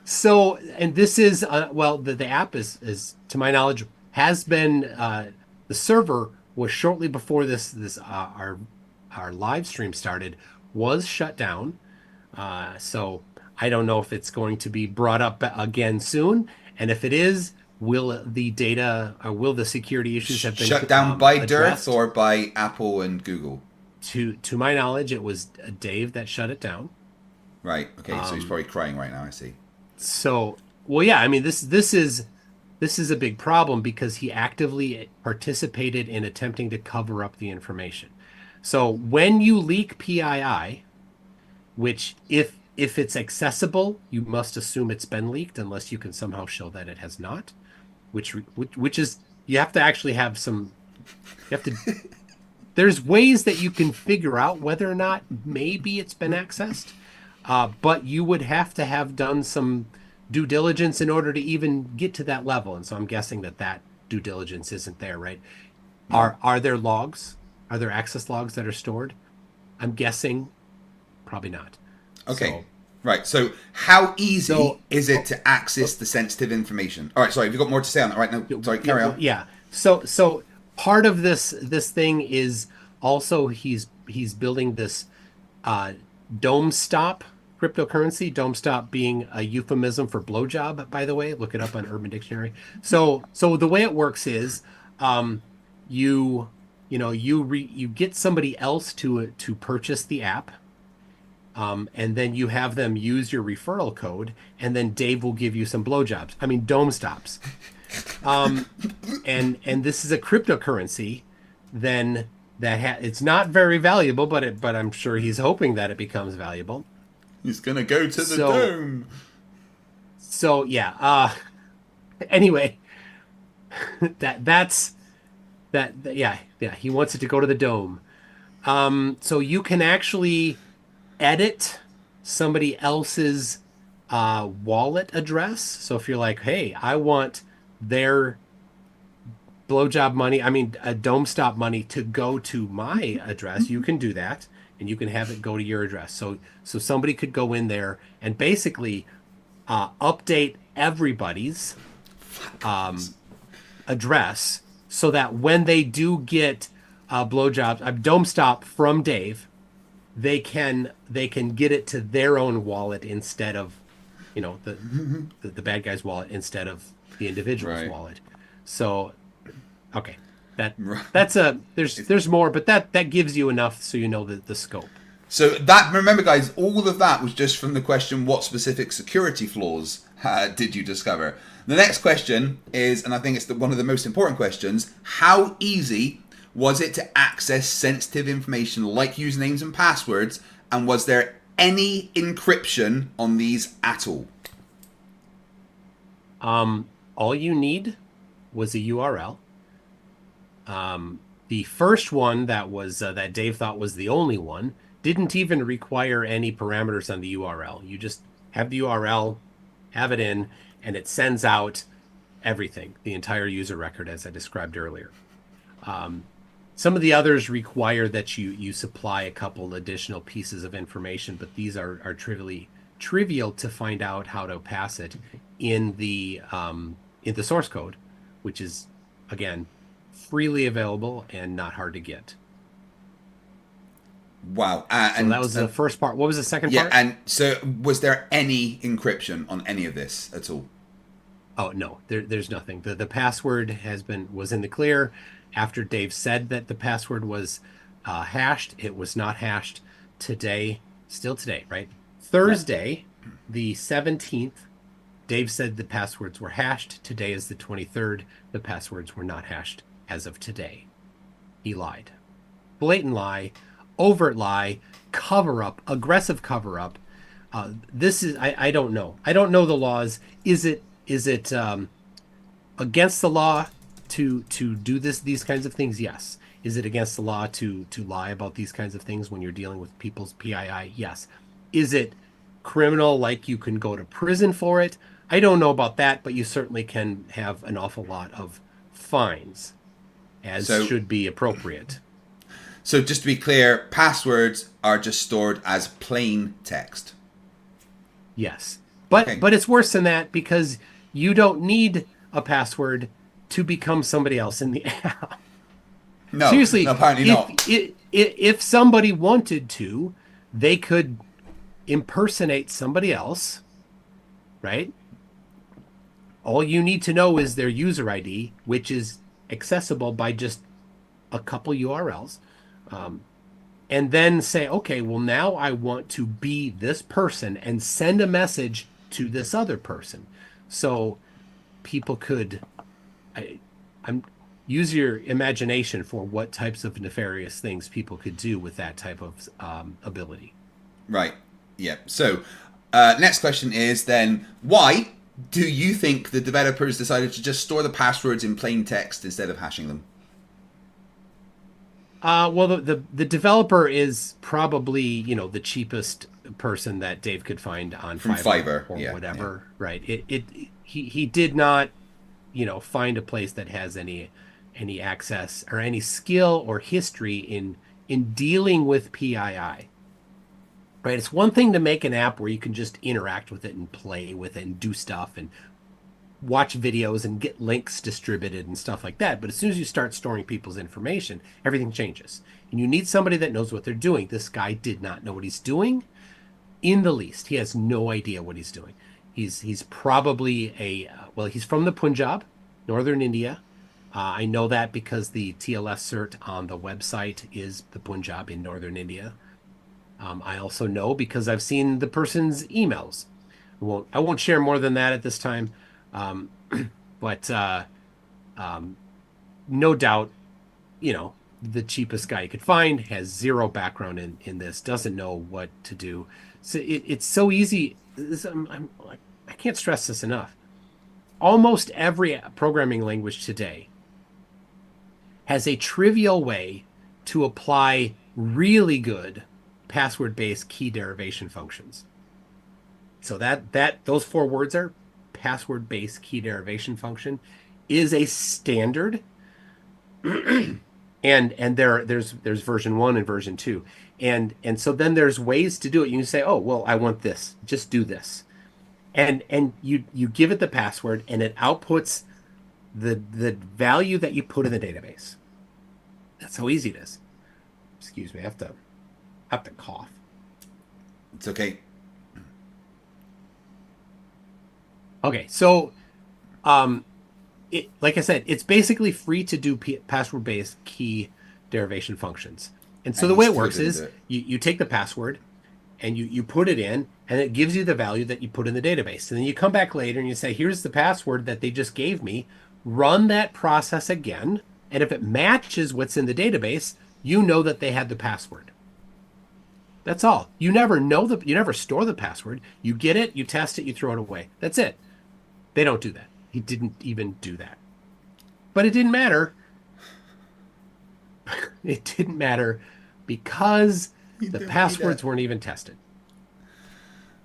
So, and this is well, the app is to my knowledge has been the server was shortly before this our live stream started was shut down. So I don't know if it's going to be brought up again soon, and if it is, will the data or will the security issues have been shut down by addressed? DIRTH or by Apple and Google? To my knowledge, it was Dave that shut it down. Right. Okay. So he's probably crying right now. I see. So, well, yeah. I mean, this is a big problem because he actively participated in attempting to cover up the information. So when you leak PII, which if it's accessible, you must assume it's been leaked unless you can somehow show that it has not, which is you have to actually have some. You have to. There's ways that you can figure out whether or not maybe it's been accessed, but you would have to have done some due diligence in order to even get to that level. And so I'm guessing that due diligence isn't there, right? Are there logs? Are there access logs that are stored? I'm guessing probably not. Okay. So, right. So how easy is it to access the sensitive information? All right. Sorry. Have you got more to say on that? Right. No. Sorry. Carry on. Yeah. So part of this thing is also he's building this dome stop cryptocurrency. Dome stop being a euphemism for blowjob, by the way. Look it up on Urban Dictionary. So the way it works is you get somebody else to purchase the app, and then you have them use your referral code, and then Dave will give you some blowjobs. I mean, dome stops. And this is a cryptocurrency. Then it's not very valuable, but I'm sure he's hoping that it becomes valuable. He's gonna go to the dome. So yeah. Anyway, that's. Yeah, he wants it to go to the dome. So you can actually edit somebody else's wallet address. So if you're like, hey, I want their blowjob money, dome stop money to go to my address, you can do that, and you can have it go to your address. So somebody could go in there and basically update everybody's address, so that when they do get blowjobs, dome stop from Dave, they can get it to their own wallet instead of, the bad guy's wallet instead of the individual's wallet. So, okay, there's more, but that gives you enough so you know the scope. So that, remember guys, all of that was just from the question, what specific security flaws did you discover? The next question is, and I think it's one of the most important questions, how easy was it to access sensitive information like usernames and passwords, and was there any encryption on these at all? All you need was a URL. The first one that was that Dave thought was the only one didn't even require any parameters on the URL. You just have the URL, have it in, and it sends out everything, the entire user record, as I described earlier. Some of the others require that you supply a couple additional pieces of information, but these are trivial to find out how to pass it in the source code, which is, again, freely available and not hard to get. Wow. So and that was the first part. What was the second yeah, part? and so was there any encryption on any of this at all? Oh, no, there's nothing. The password was in the clear. After Dave said that the password was hashed, it was not hashed still today, right? Thursday, the 17th, Dave said the passwords were hashed. Today is the 23rd. The passwords were not hashed as of today. He lied. Blatant lie, overt lie, cover up, aggressive cover up. This is, I don't know. I don't know the laws. Is it against the law to do these kinds of things? Yes. Is it against the law to lie about these kinds of things when you're dealing with people's PII? Yes. Is it criminal, like you can go to prison for it? I don't know about that, but you certainly can have an awful lot of fines, as should be appropriate. So just to be clear, passwords are just stored as plain text. Yes. But it's worse than that, because you don't need a password to become somebody else in the app. No, seriously, no, apparently not. If somebody wanted to, they could impersonate somebody else, right? All you need to know is their user ID, which is accessible by just a couple URLs. And then say, okay, well, now I want to be this person and send a message to this other person. So people could use your imagination for what types of nefarious things people could do with that type of ability. Right. Yeah. So next question is then, why do you think the developers decided to just store the passwords in plain text instead of hashing them? Well, the developer is probably, the cheapest person that Dave could find on Fiverr or whatever, right? He did not, find a place that has any access or any skill or history in dealing with PII. Right? It's one thing to make an app where you can just interact with it and play with it and do stuff and watch videos and get links distributed and stuff like that. But as soon as you start storing people's information, everything changes. And you need somebody that knows what they're doing. This guy did not know what he's doing in the least. He has no idea what he's doing. He's probably he's from the Punjab, northern India. I know that because the TLS cert on the website is the Punjab in northern India. I also know because I've seen the person's emails. I won't share more than that at this time. But no doubt, the cheapest guy you could find has zero background in this, doesn't know what to do. So it's so easy. I can't stress this enough. Almost every programming language today has a trivial way to apply really good password-based key derivation functions. So those 4 words are password-based key derivation function is a standard, and there's version 1 and version 2, and so then there's ways to do it. You can say, oh well, I want this, just do this, and you give it the password, and it outputs the value that you put in the database. That's how easy it is. Excuse me, I have to cough. It's okay. Okay, so, like I said, it's basically free to do password-based key derivation functions. And so the way it works is you take the password and you put it in, and it gives you the value that you put in the database. And then you come back later and you say, here's the password that they just gave me. Run that process again, and if it matches what's in the database, you know that they had the password. That's all. You never store the password. You get it, you test it, you throw it away. That's it. They don't do that. He didn't even do that. But it didn't matter. It didn't matter because the passwords weren't even tested.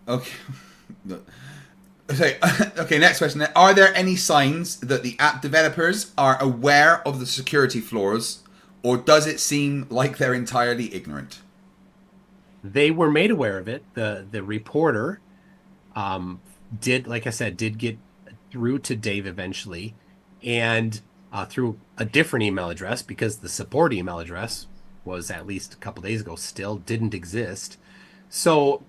Okay. So, okay, next question. Are there any signs that the app developers are aware of the security flaws, or does it seem like they're entirely ignorant? They were made aware of it. The reporter did, like I said, did get through to Dave eventually, and through a different email address, because the support email address was, at least a couple days ago, still didn't exist. So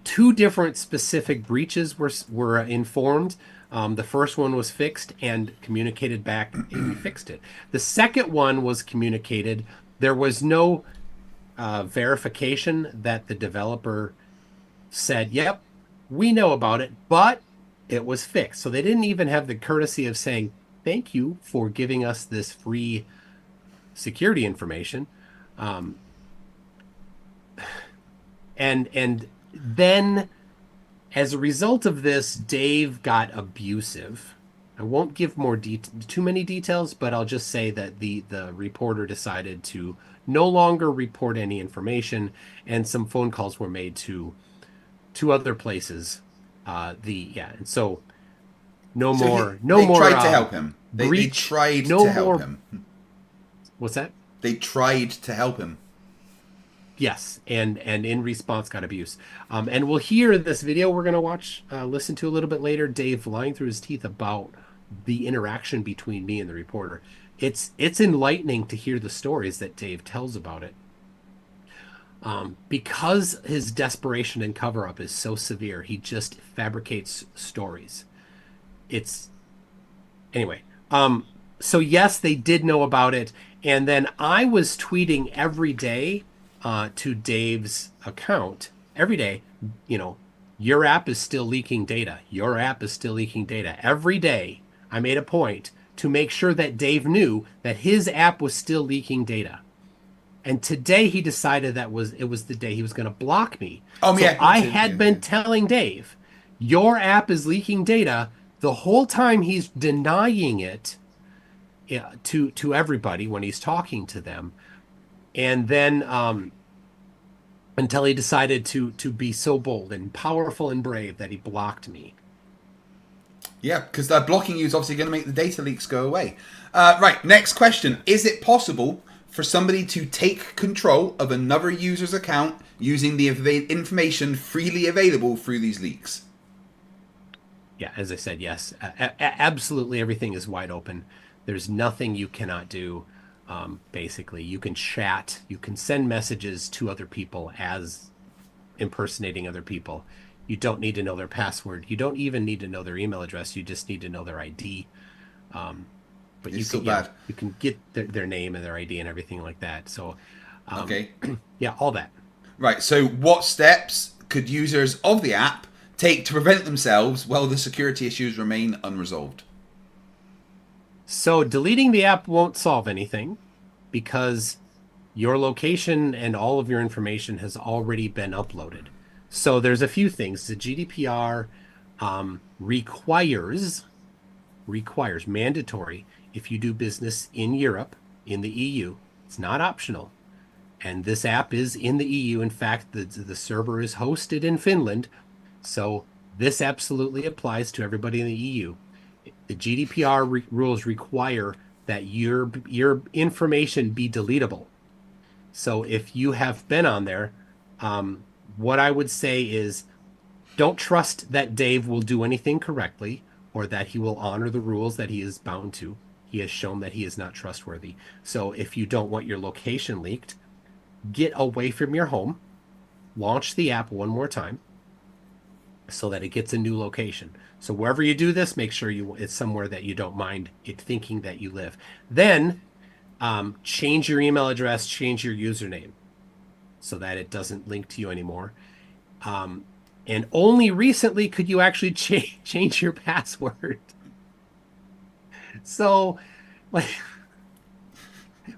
two different specific breaches were informed. The first one was fixed and communicated back, and we fixed it. The second one was communicated. There was no verification that the developer said, yep, we know about it, but it was fixed. So they didn't even have the courtesy of saying, thank you for giving us this free security information. And then as a result of this, Dave got abusive. I won't give too many details, but I'll just say that the reporter decided to no longer report any information, and some phone calls were made to other places. And so no more. They tried to help him. They tried to help him. What's that? They tried to help him. Yes, and in response got abuse. And we'll hear this video we're going to listen to a little bit later, Dave lying through his teeth about the interaction between me and the reporter. It's enlightening to hear the stories that Dave tells about it. Because his desperation and cover-up is so severe, he just fabricates stories. Anyway. So yes, they did know about it. And then I was tweeting every day to Dave's account every day, your app is still leaking data. Your app is still leaking data. Every day I made a point to make sure that Dave knew that his app was still leaking data. And today he decided it was the day he was going to block me. Oh, so yeah. I had been telling Dave, your app is leaking data. The whole time he's denying it to everybody when he's talking to them. And then until he decided to be so bold and powerful and brave that he blocked me. Yeah, because blocking you is obviously going to make the data leaks go away. Right, next question. Is it possible for somebody to take control of another user's account using the information freely available through these leaks? Yeah, as I said, yes. Absolutely everything is wide open. There's nothing you cannot do. Basically, you can chat, you can send messages to other people as impersonating other people. You don't need to know their password. You don't even need to know their email address. You just need to know their ID. But you can get their name and their ID and everything like that. So, okay. Yeah, all that. Right. So what steps could users of the app take to prevent themselves while the security issues remain unresolved? So deleting the app won't solve anything because your location and all of your information has already been uploaded. So there's a few things. The GDPR requires mandatory, if you do business in Europe, in the EU, it's not optional. And this app is in the EU. In fact, the server is hosted in Finland. So this absolutely applies to everybody in the EU. The GDPR rules require that your information be deletable. So if you have been on there, what I would say is don't trust that Dave will do anything correctly or that he will honor the rules that he is bound to. He has shown that he is not trustworthy. So if you don't want your location leaked, get away from your home, launch the app one more time so that it gets a new location. So wherever you do this, make sure it's somewhere that you don't mind it thinking that you live. Then change your email address, change your username so that it doesn't link to you anymore. And only recently could you actually change your password. So, like,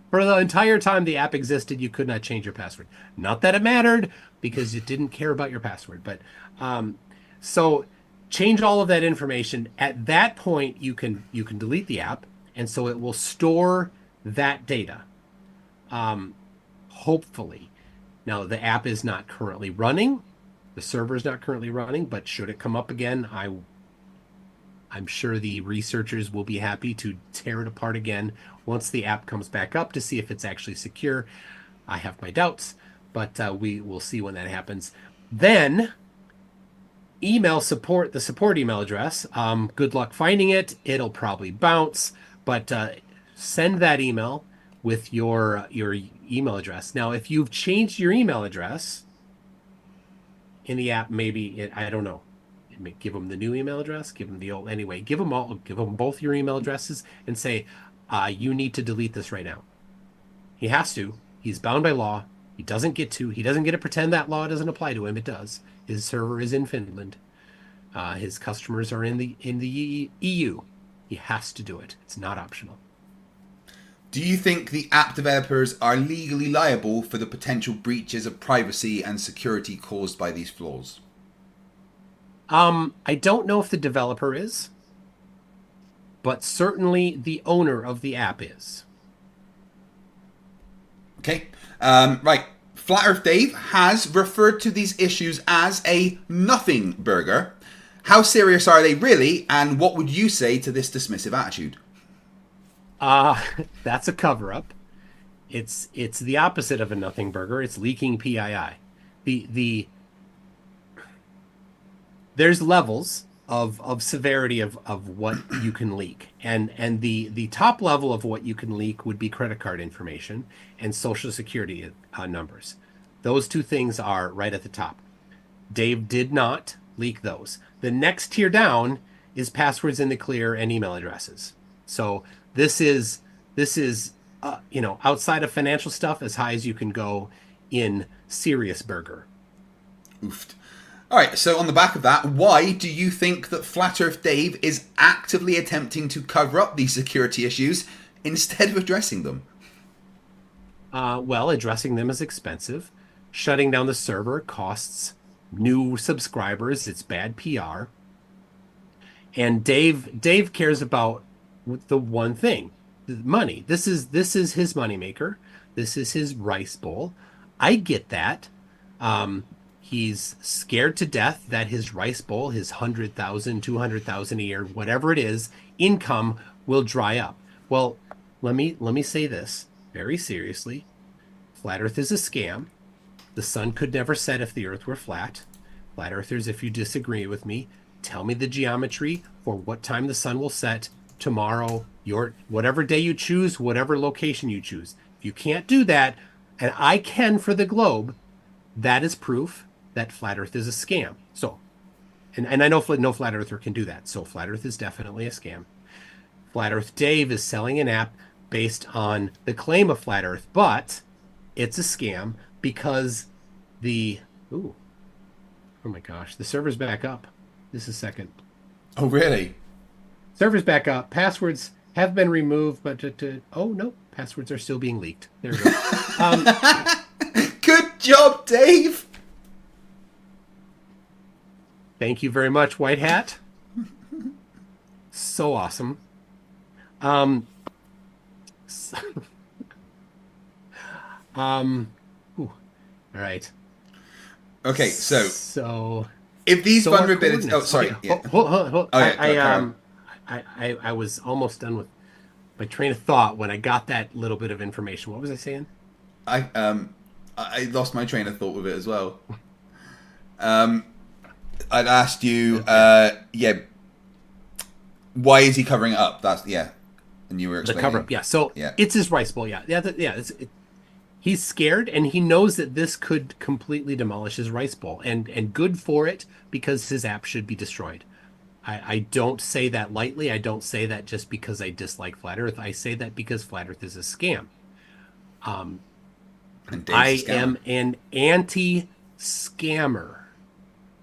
for the entire time the app existed, you could not change your password. Not that it mattered, because you didn't care about your password. But so change all of that information. At that point, you can delete the app, and so it will store that data. Hopefully. Now, the app is not currently running. The server is not currently running, but should it come up again, I'm sure the researchers will be happy to tear it apart again once the app comes back up to see if it's actually secure. I have my doubts, but we will see when that happens. Then email support, the support email address. Good luck finding it. It'll probably bounce, but send that email with your email address. Now, if you've changed your email address in the app, maybe I don't know. Give them the new email address, give them the old. Anyway, give them both your email addresses and say, you need to delete this right now. He has to. He's bound by law. He doesn't get to pretend that law doesn't apply to him. It does. His server is in Finland. His customers are in the EU. He has to do it. It's not optional. Do you think the app developers are legally liable for the potential breaches of privacy and security caused by these flaws? I don't know if the developer is, but certainly the owner of the app is. Okay. Right. Flat Earth Dave has referred to these issues as a nothing burger. How serious are they really? And what would you say to this dismissive attitude? That's a cover-up. It's the opposite of a nothing burger. It's leaking PII. There's levels of severity of what you can leak. And the top level of what you can leak would be credit card information and social security numbers. Those two things are right at the top. Dave did not leak those. The next tier down is passwords in the clear and email addresses. So this is outside of financial stuff as high as you can go in serious burger. Oofed. All right, so on the back of that, why do you think that Flat Earth Dave is actively attempting to cover up these security issues instead of addressing them? Well, addressing them is expensive. Shutting down the server costs new subscribers. It's bad PR. And Dave cares about the one thing, money. This is his moneymaker. This is his rice bowl. I get that. He's scared to death that his rice bowl, his 100,000, 200,000 a year, whatever it is, income will dry up. Well, let me say this very seriously. Flat Earth is a scam. The sun could never set if the Earth were flat. Flat Earthers, if you disagree with me, tell me the geometry for what time the sun will set tomorrow, whatever day you choose, whatever location you choose. If you can't do that, and I can for the globe, that is proof that Flat Earth is a scam. So, and I know no Flat Earther can do that. So Flat Earth is definitely a scam. Flat Earth Dave is selling an app based on the claim of Flat Earth, but it's a scam because oh my gosh, the server's back up. Just a second. Oh, really? Server's back up. Passwords have been removed, but oh no, passwords are still being leaked. There we go. Good job, Dave. Thank you very much, White Hat. So awesome. Ooh, all right. Okay, so if these vulnerabilities, oh sorry, okay. yeah. Hold. Oh, yeah, I was almost done with my train of thought when I got that little bit of information. What was I saying? I lost my train of thought with it as well. I'd asked you, why is he covering it up? That's and you were explaining. The cover up, yeah. So it's his rice bowl, he's scared, and he knows that this could completely demolish his rice bowl, and good for it because his app should be destroyed. I don't say that lightly. I don't say that just because I dislike Flat Earth. I say that because Flat Earth is a scam. I am an anti-scammer.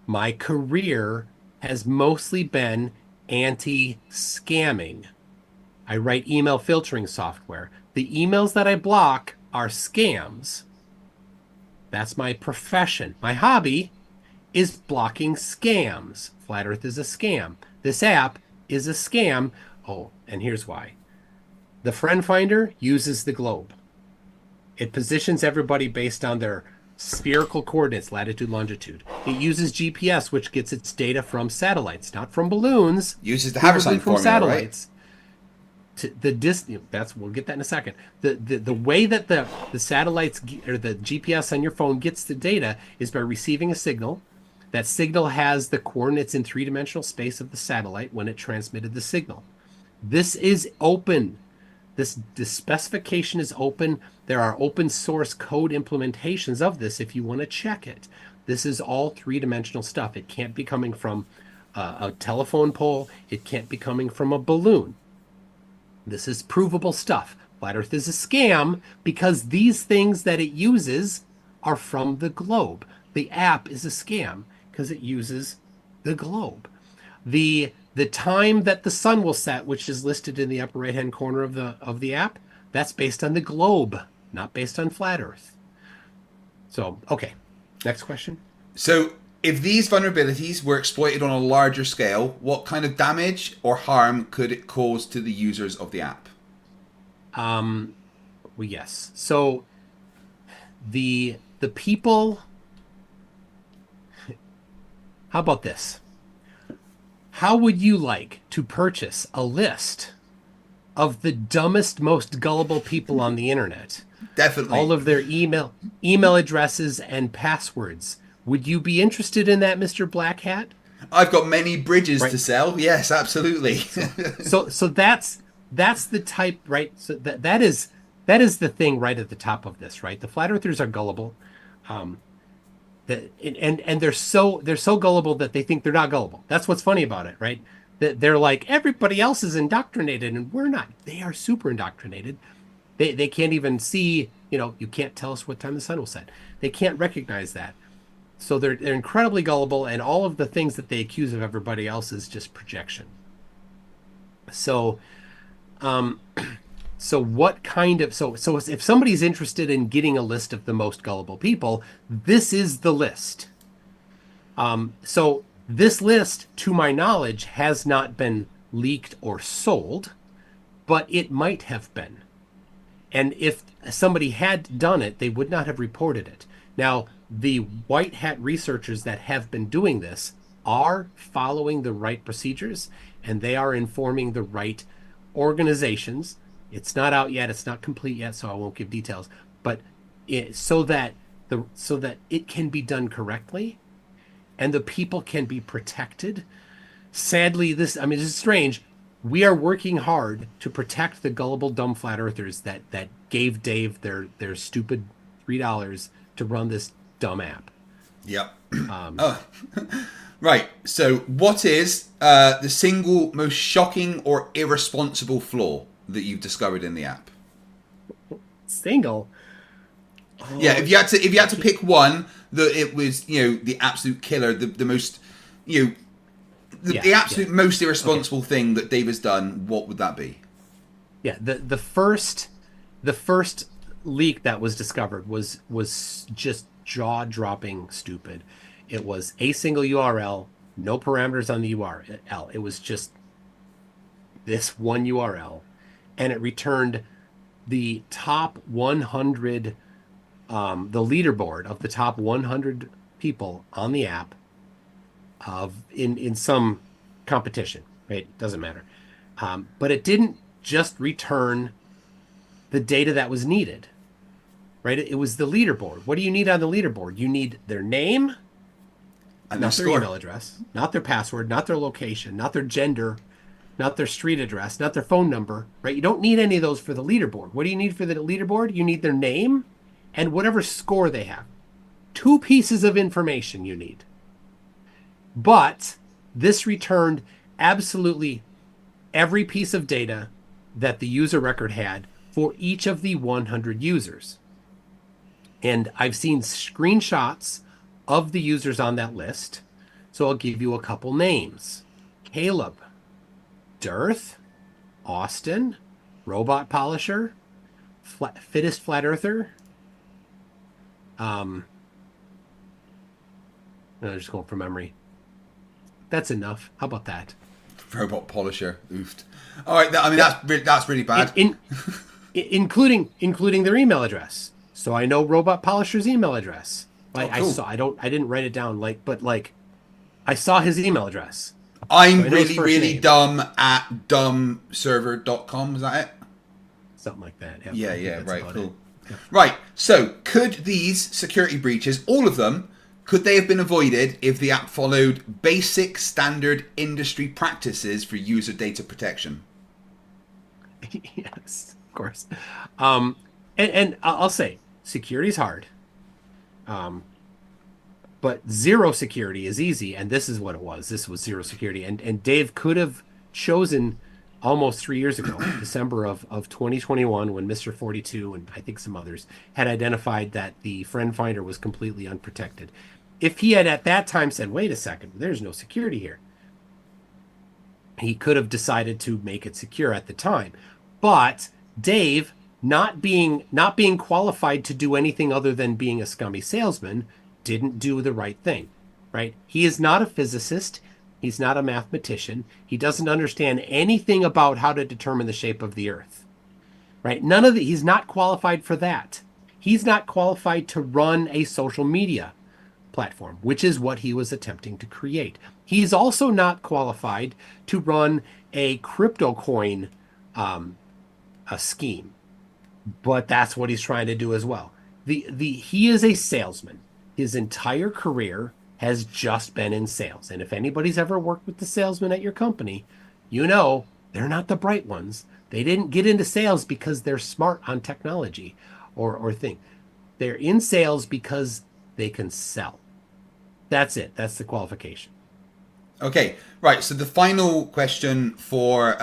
My career has mostly been anti-scamming. I write email filtering software. The emails that I block are scams. That's my profession. My hobby is blocking scams. Flat Earth is a scam. This app is a scam. Oh, and here's why. The friend finder uses the globe. It positions everybody based on their spherical coordinates, latitude, longitude. It uses GPS, which gets its data from satellites, not from balloons. Uses the probably Haversine from formula, satellites. Right? We'll get that in a second. The way that the satellites or the GPS on your phone gets the data is by receiving a signal. That signal has the coordinates in three-dimensional space of the satellite when it transmitted the signal. This is open. This specification is open. There are open source code implementations of this if you want to check it. This is all three-dimensional stuff. It can't be coming from a telephone pole. It can't be coming from a balloon. This is provable stuff. Flat Earth is a scam because these things that it uses are from the globe. The app is a scam because it uses the globe. The time that the sun will set, which is listed in the upper right-hand corner of the app, that's based on the globe, not based on flat Earth. So, okay, next question. So, if these vulnerabilities were exploited on a larger scale, what kind of damage or harm could it cause to the users of the app? Well, yes. So, the people. How about this? How would you like to purchase a list of the dumbest, most gullible people on the internet? Definitely. All of their email addresses and passwords. Would you be interested in that, Mr. Black Hat? I've got many bridges to sell. Yes, absolutely. So that's the type, right? So that is the thing right at the top of this, right? The flat earthers are gullible. And they're so gullible that they think they're not gullible. That's what's funny about it, right? That they're like, everybody else is indoctrinated and we're not. They are super indoctrinated. They can't even see, you can't tell us what time the sun will set. They can't recognize that. So they're incredibly gullible, and all of the things that they accuse of everybody else is just projection. So what kind of so if somebody's interested in getting a list of the most gullible people, this is the list. So this list, to my knowledge, has not been leaked or sold, but it might have been. And if somebody had done it, they would not have reported it. Now, the white hat researchers that have been doing this are following the right procedures, and they are informing the right organizations. It's not out yet. It's not complete yet, so I won't give details. But so that it can be done correctly, and the people can be protected. Sadly, this is strange. We are working hard to protect the gullible, dumb flat earthers that gave Dave their stupid $3 to run this dumb app. Yep. Right. So, what is the single most shocking or irresponsible flaw that you've discovered in the app? Single. Oh, yeah, if you had to pick one that it was, the absolute killer, the most, the absolute most irresponsible thing that Dave has done, what would that be? Yeah, the first leak that was discovered was just jaw-dropping stupid. It was a single URL, no parameters on the URL. It was just this one URL, and it returned the top 100, the leaderboard of the top 100 people on the app in some competition, right? Doesn't matter. But it didn't just return the data that was needed, right? It was the leaderboard. What do you need on the leaderboard? You need their name, and not their email address, not their password, not their location, not their gender, not their street address, not their phone number, right? You don't need any of those for the leaderboard. What do you need for the leaderboard? You need their name and whatever score they have. 2 pieces of information you need. But this returned absolutely every piece of data that the user record had for each of the 100 users. And I've seen screenshots of the users on that list. So I'll give you a couple names. Caleb, DIRTH, Austin, Robot Polisher, Fittest Flat Earther, No, just going from memory. That's enough. How about that? Robot polisher. Oofed. All right. That's really bad. Including their email address. So I know Robot Polisher's email address. Like cool. I didn't write it down. But I saw his email address. I'm So I know his really, first really name. dumb at dumbserver.com. Is that it? Something like that. Yeah, That's right, about cool. it. Yeah. Right, so could these security breaches, all of them, could they have been avoided if the app followed basic standard industry practices for user data protection? Yes, of course. And I'll say security is hard. But zero security is easy, and this is what it was. This was zero security. And Dave could have chosen almost 3 years ago, December of 2021, when Mr. 42 and I think some others had identified that the friend finder was completely unprotected. If he had at that time said, wait a second, there's no security here, he could have decided to make it secure at the time. But Dave, not being qualified to do anything other than being a scummy salesman, didn't do the right thing, right? He is not a physicist. He's not a mathematician. He doesn't understand anything about how to determine the shape of the earth, right? He's not qualified for that. He's not qualified to run a social media platform, which is what he was attempting to create. He's also not qualified to run a crypto coin a scheme, but that's what he's trying to do as well. He is a salesman. His entire career has just been in sales. And if anybody's ever worked with the salesman at your company, you know they're not the bright ones. They didn't get into sales because they're smart on technology or thing. They're in sales because they can sell. That's it. That's the qualification. Okay, right. So the final question for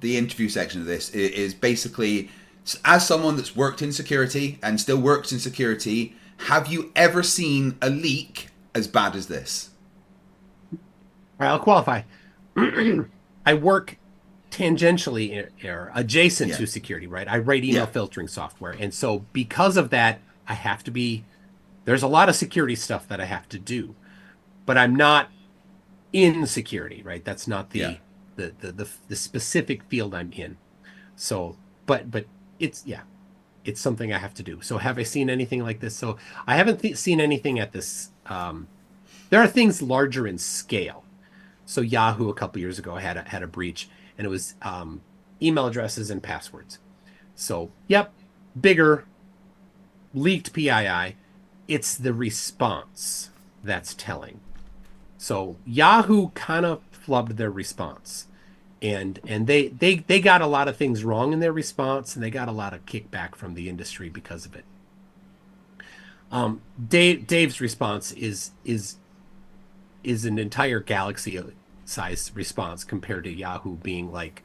the interview section of this is basically, as someone that's worked in security and still works in security, have you ever seen a leak as bad as this? All right, I'll qualify. I work tangentially or adjacent to security, right? I write email filtering software. And so because of that, I have to be, there's a lot of security stuff that I have to do, but I'm not in security, right? That's not the specific field I'm in. So, but it's something I have to do. So have I seen anything like this? So I haven't seen anything at this. There are things larger in scale. So Yahoo a couple years ago had a breach, and it was email addresses and passwords. So bigger, leaked PII. It's the response that's telling. So Yahoo kind of flubbed their response, and they got a lot of things wrong in their response, and they got a lot of kickback from the industry because of it. Dave's response is an entire galaxy-sized response compared to Yahoo being like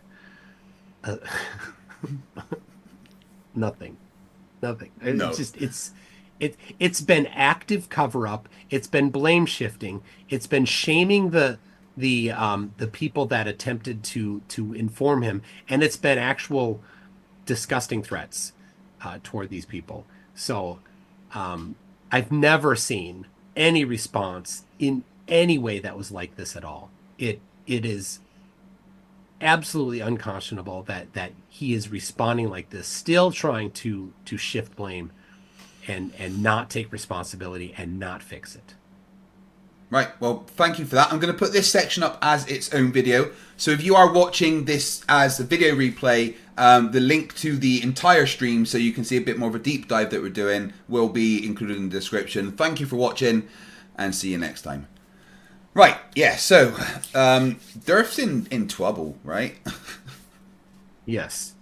nothing. No. It's been active cover-up. It's been blame shifting. It's been shaming the people that attempted to inform him, and it's been actual disgusting threats toward these people. So I've never seen any response in any way that was like this at all. It is absolutely unconscionable that he is responding like this, still trying to shift blame and not take responsibility and not fix it. Right, well, thank you for that. I'm going to put this section up as its own video. So if you are watching this as a video replay, the link to the entire stream so you can see a bit more of a deep dive that we're doing will be included in the description. Thank you for watching, and see you next time. Right, so DIRTH's in trouble, right? Yes.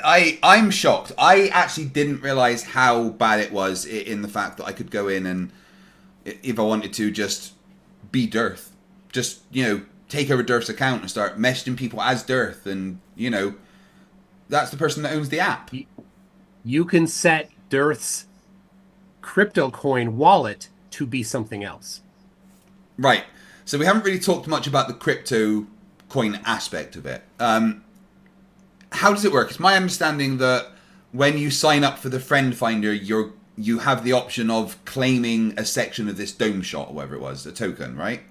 I'm shocked. I actually didn't realize how bad it was in the fact that I could go in and, if I wanted to, just be DIRTH. Just, take over DIRTH's account and start messaging people as DIRTH, and, that's the person that owns the app. You can set DIRTH's crypto coin wallet to be something else. Right. So we haven't really talked much about the crypto coin aspect of it. How does it work? It's my understanding that when you sign up for the friend finder, you're you have the option of claiming a section of this dome shot or whatever it was, a token, right?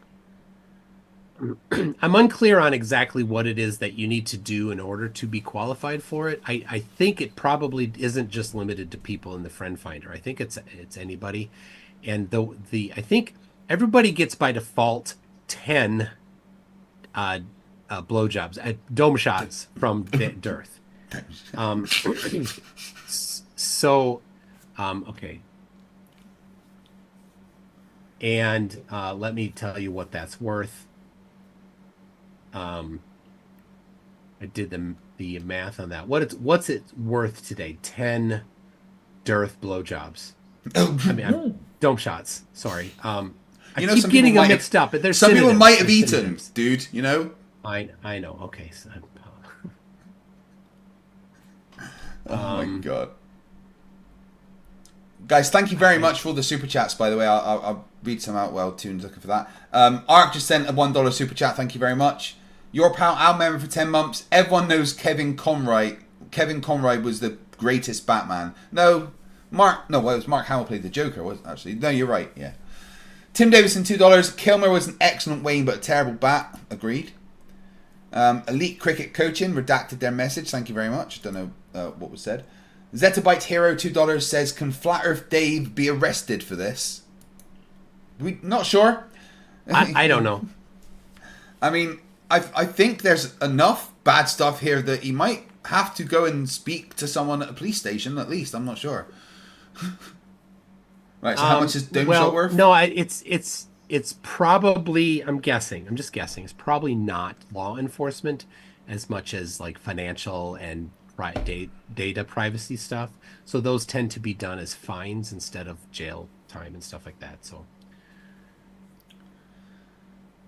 I'm unclear on exactly what it is that you need to do in order to be qualified for it. I think it probably isn't just limited to people in the friend finder. I think it's anybody. And I think everybody gets by default 10 blowjobs, dome shots from DIRTH. Okay. And let me tell you what that's worth. I did the math on that. What's it worth today? 10 DIRTH blowjobs. I mean, dome shots. Sorry. I keep getting them mixed up. But there's some people might have eaten, synonyms. dude. You know. I know. Okay. So, oh my god. Guys, thank you very much for all the super chats. By the way, I'll read some out while Toon's looking for that. Ark just sent a $1 super chat. Thank you very much. Your pal Al member for 10 months. Everyone knows Kevin Conroy. Kevin Conroy was the greatest Batman. No, it was Mark Hamill played the Joker. Wasn't actually? No, you're right. Yeah. Tim Davison $2. Kilmer was an excellent Wayne, but a terrible Bat. Agreed. Elite Cricket Coaching redacted their message. Thank you very much. Don't know what was said. Zettabyte Hero $2 says, "Can Flat Earth Dave be arrested for this?" We not sure. I don't know. I mean, I think there's enough bad stuff here that he might have to go and speak to someone at a police station at least. I'm not sure. Right. So how much is Dome Shot worth? No, it's probably. I'm just guessing. It's probably not law enforcement as much as like financial and data privacy stuff. So those tend to be done as fines instead of jail time and stuff like that. So.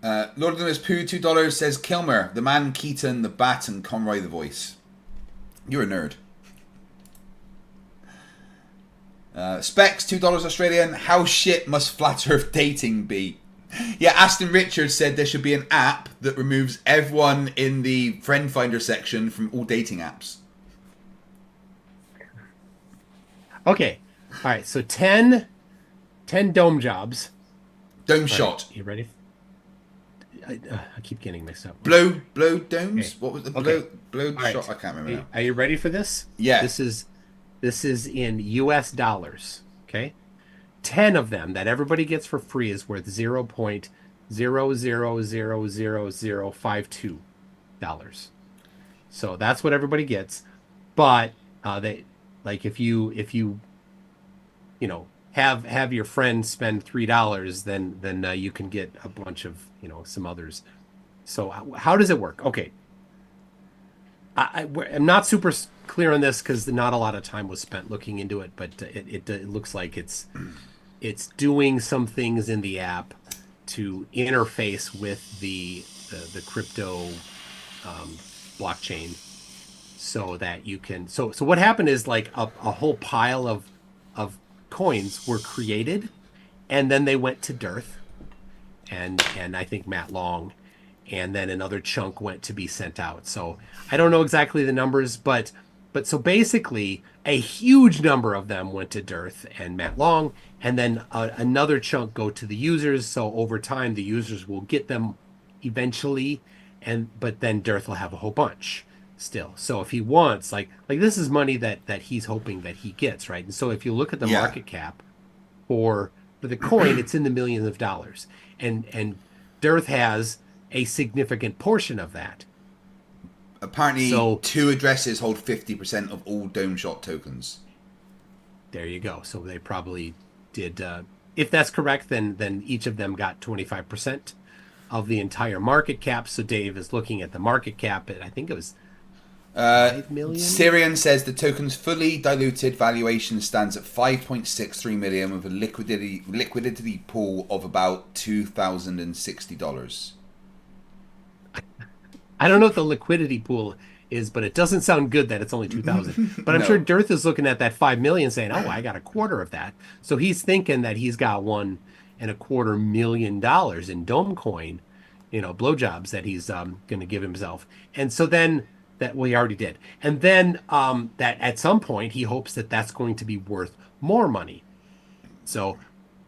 Lord of the Rings Pooh $2 says, "Kilmer, the man Keaton, the Bat, and Conroy the voice." You're a nerd. Specs $2 Australian. How shit must Flat Earth dating be? Yeah, Aston Richards said there should be an app that removes everyone in the friend finder section from all dating apps. Okay. All right. So 10 dome jobs. Dome shot. You ready? I keep getting mixed up. Blow domes? Okay. What was the blow All right. shot? I can't remember now. Are you ready for this? Yeah. This is in US dollars. Okay. 10 of them that everybody gets for free is worth $0.0000052. So that's what everybody gets. But they like if you have your friend spend $3, then you can get a bunch of some others. So how does it work? Okay. I'm not super clear on this because not a lot of time was spent looking into it, but it looks like it's doing some things in the app to interface with the crypto blockchain, so that you can. So what happened is like a whole pile of coins were created, and then they went to DIRTH, and I think Matt Long. And then another chunk went to be sent out. So I don't know exactly the numbers, but so basically a huge number of them went to DIRTH and Matt Long, and then another chunk go to the users. So over time, the users will get them eventually, but then DIRTH will have a whole bunch still. So if he wants, like this is money that he's hoping that he gets, right? And so if you look at the market cap for the coin, it's in the millions of dollars, and DIRTH has a significant portion of that. Apparently, 2 addresses hold 50% of all Dome Shot tokens. There you go. So they probably did. If that's correct, then each of them got 25% of the entire market cap. So Dave is looking at the market cap. I think it was 5 million. Syrian says the token's fully diluted valuation stands at 5.63 million with a liquidity pool of about $2,060. I don't know what the liquidity pool is, but it doesn't sound good that it's only 2,000. But I'm sure DIRTH is looking at that 5 million saying, "Oh, I got a quarter of that." So he's thinking that he's got $1.25 million in Dome coin, blowjobs that he's going to give himself. And so then he already did. And then that at some point he hopes that that's going to be worth more money. So,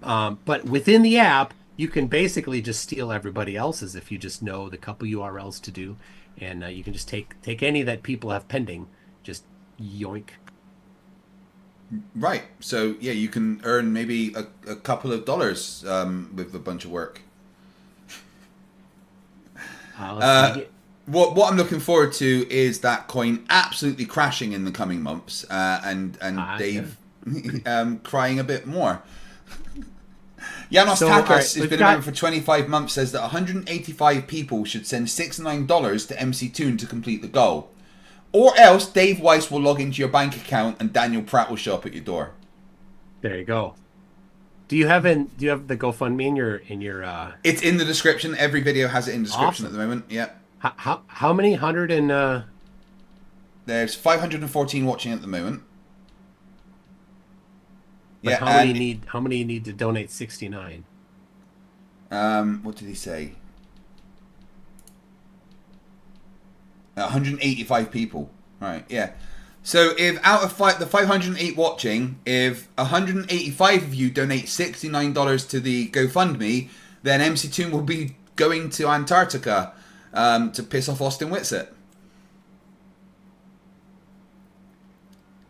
but within the app, you can basically just steal everybody else's if you just know the couple URLs to do, and you can just take any that people have pending, just yoink. Right. So yeah, you can earn maybe a couple of dollars with a bunch of work. What I'm looking forward to is that coin absolutely crashing in the coming months, and Dave crying a bit more. Janos Takas has been around for 25 months, says that 185 people should send $69 to MC Toon to complete the goal. Or else Dave Weiss will log into your bank account and Daniel Pratt will show up at your door. There you go. Do you have the GoFundMe in your It's in the description. Every video has it in the description at the moment. Yeah. How many hundred and There's 514 watching at the moment. Yeah, how many need to donate 69? What did he say? 185 people. Right, yeah. So if out of the 508 watching, if 185 of you donate $69 to the GoFundMe, then MC Toon will be going to Antarctica to piss off Austin Whitsett.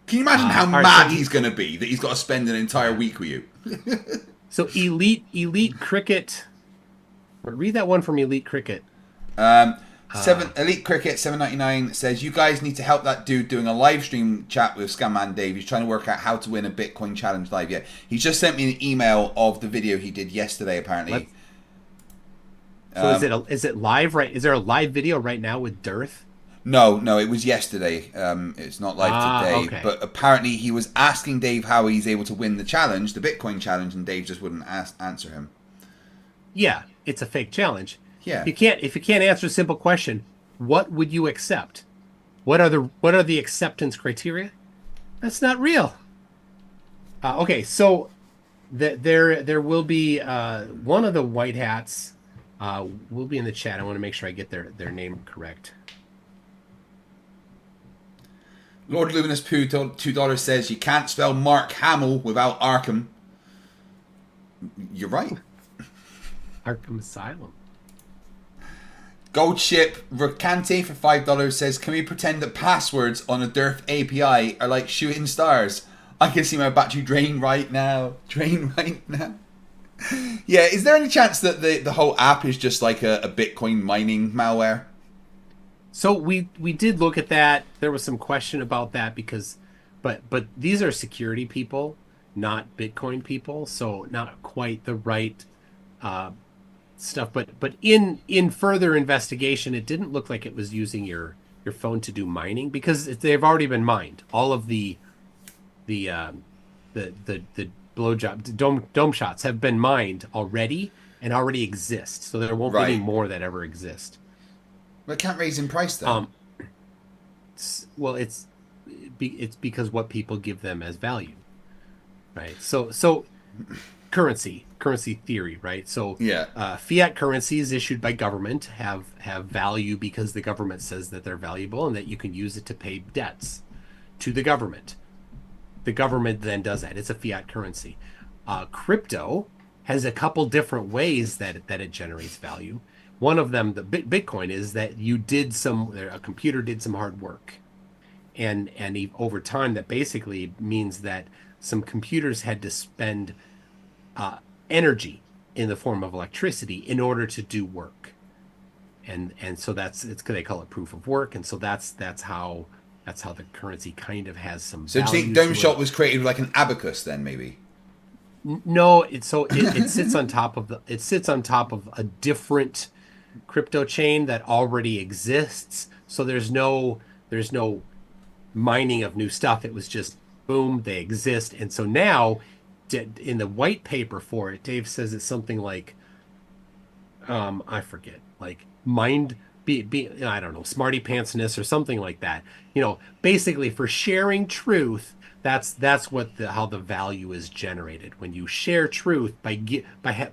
Can you imagine how mad he's going to be that he's got to spend an entire week with you? So Elite Cricket. Read that one from Elite Cricket. Elite Cricket 799 says, you guys need to help that dude doing a live stream chat with Scamman Dave. He's trying to work out how to win a Bitcoin challenge live yet. He's just sent me an email of the video he did yesterday, apparently. So is it live right? Is there a live video right now with DIRTH? No, it was yesterday. It's not live today. Okay. But apparently he was asking Dave how he's able to win the challenge, the Bitcoin challenge, and Dave just wouldn't answer him. Yeah, it's a fake challenge. Yeah. If you can't answer a simple question, what would you accept? What are the acceptance criteria? That's not real. Okay, so there will be one of the white hats will be in the chat. I want to make sure I get their name correct. Lord Luminous Poo $2 says you can't spell Mark Hamill without Arkham. You're right. Arkham Asylum. Goldship Racante for $5 says, can we pretend that passwords on a DIRTH API are like shooting stars? I can see my battery drain right now. Yeah, is there any chance that the whole app is just like a Bitcoin mining malware? So we did look at that. There was some question about that because, but these are security people, not Bitcoin people, so not quite the right stuff. But in further investigation, it didn't look like it was using your phone to do mining because they've already been mined. All of the blowjob dome shots have been mined already and already exist. So there won't be any more that ever exist. Well, it can't raise in price though. Well, it's because what people give them as value, right? So currency theory, right? So yeah, fiat currencies issued by government have value because the government says that they're valuable and that you can use it to pay debts to the government. The government then does that. It's a fiat currency. Crypto has a couple different ways that it generates value. One of them, the Bitcoin, is that a computer did some hard work, and over time that basically means that some computers had to spend energy in the form of electricity in order to do work, and so they call it proof of work, and so that's how the currency kind of has some. So do you think Dome Shot was created like an abacus then, maybe? No, it sits on top of a different crypto chain that already exists. So there's no mining of new stuff. It was just boom, they exist. And so now in the white paper for it, Dave says it's something like I forget, like mind I don't know, smarty pantsness or something like that. Basically for sharing truth, that's how the value is generated when you share truth by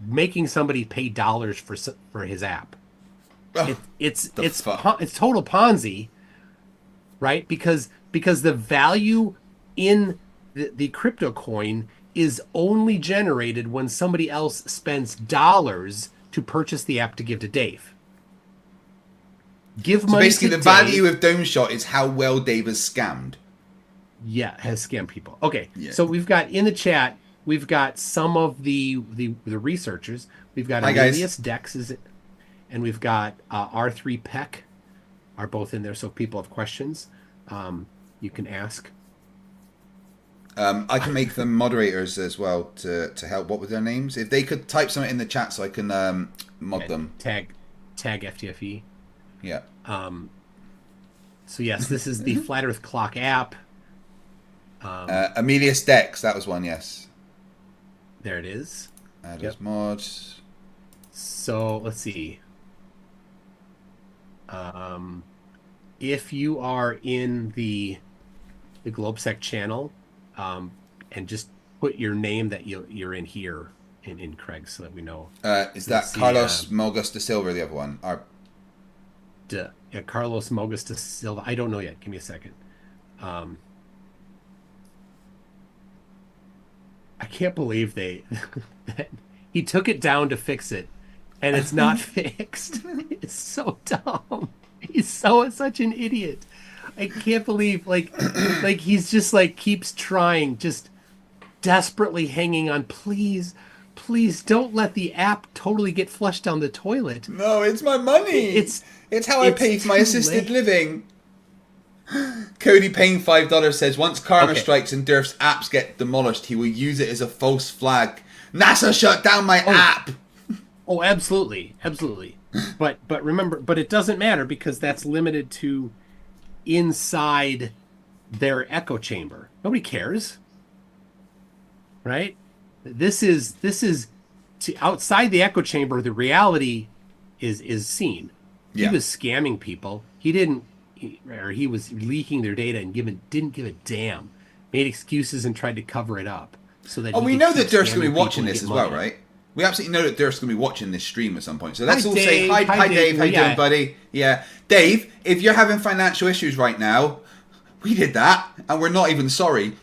making somebody pay dollars for his app. It's total Ponzi, right? Because the value in the crypto coin is only generated when somebody else spends dollars to purchase the app to give to Dave. Give So money basically, to the Dave. value of Dome Shot is how well Dave has scammed. Yeah, has scammed people. Okay, Yeah. so we've got in the chat, we've got some of the researchers. We've got Hi, guys. Emilius Dex, and we've got R3 Peck are both in there. So if people have questions, you can ask. I can make them moderators as well to help. What were their names? If they could type something in the chat so I can mod them. Tag FTFE. Yeah. So yes, this is the Flat Earth Clock app. Emilius Dex, that was one, yes. There it is. Add as mods. So let's see. If you are in the GlobeSec channel, and just put your name that you're in here in Kreg so that we know. Is that Carlos Mogus de Silva, the other one? Carlos Mogus de Silva. I don't know yet. Give me a second. I can't believe he took it down to fix it, and it's not fixed. It's so dumb. He's such an idiot. I can't believe like he's just like keeps trying, just desperately hanging on. Please don't let the app totally get flushed down the toilet. No, it's my money. It's how I pay for my assisted living. Cody paying $5 says once karma strikes and DIRTH's apps get demolished, he will use it as a false flag. NASA shut down my app. Oh, absolutely. But remember, it doesn't matter because that's limited to inside their echo chamber. Nobody cares, right? This is to outside the echo chamber. The reality is seen. Yeah. He was scamming people. He was leaking their data and didn't give a damn. Made excuses and tried to cover it up so that. We know that DIRTH's going to be watching this as well, right? We absolutely know that DIRTH's going to be watching this stream at some point. So let's all say hi, Dave. How you doing, buddy? Yeah, Dave. If you're having financial issues right now, we did that, and we're not even sorry.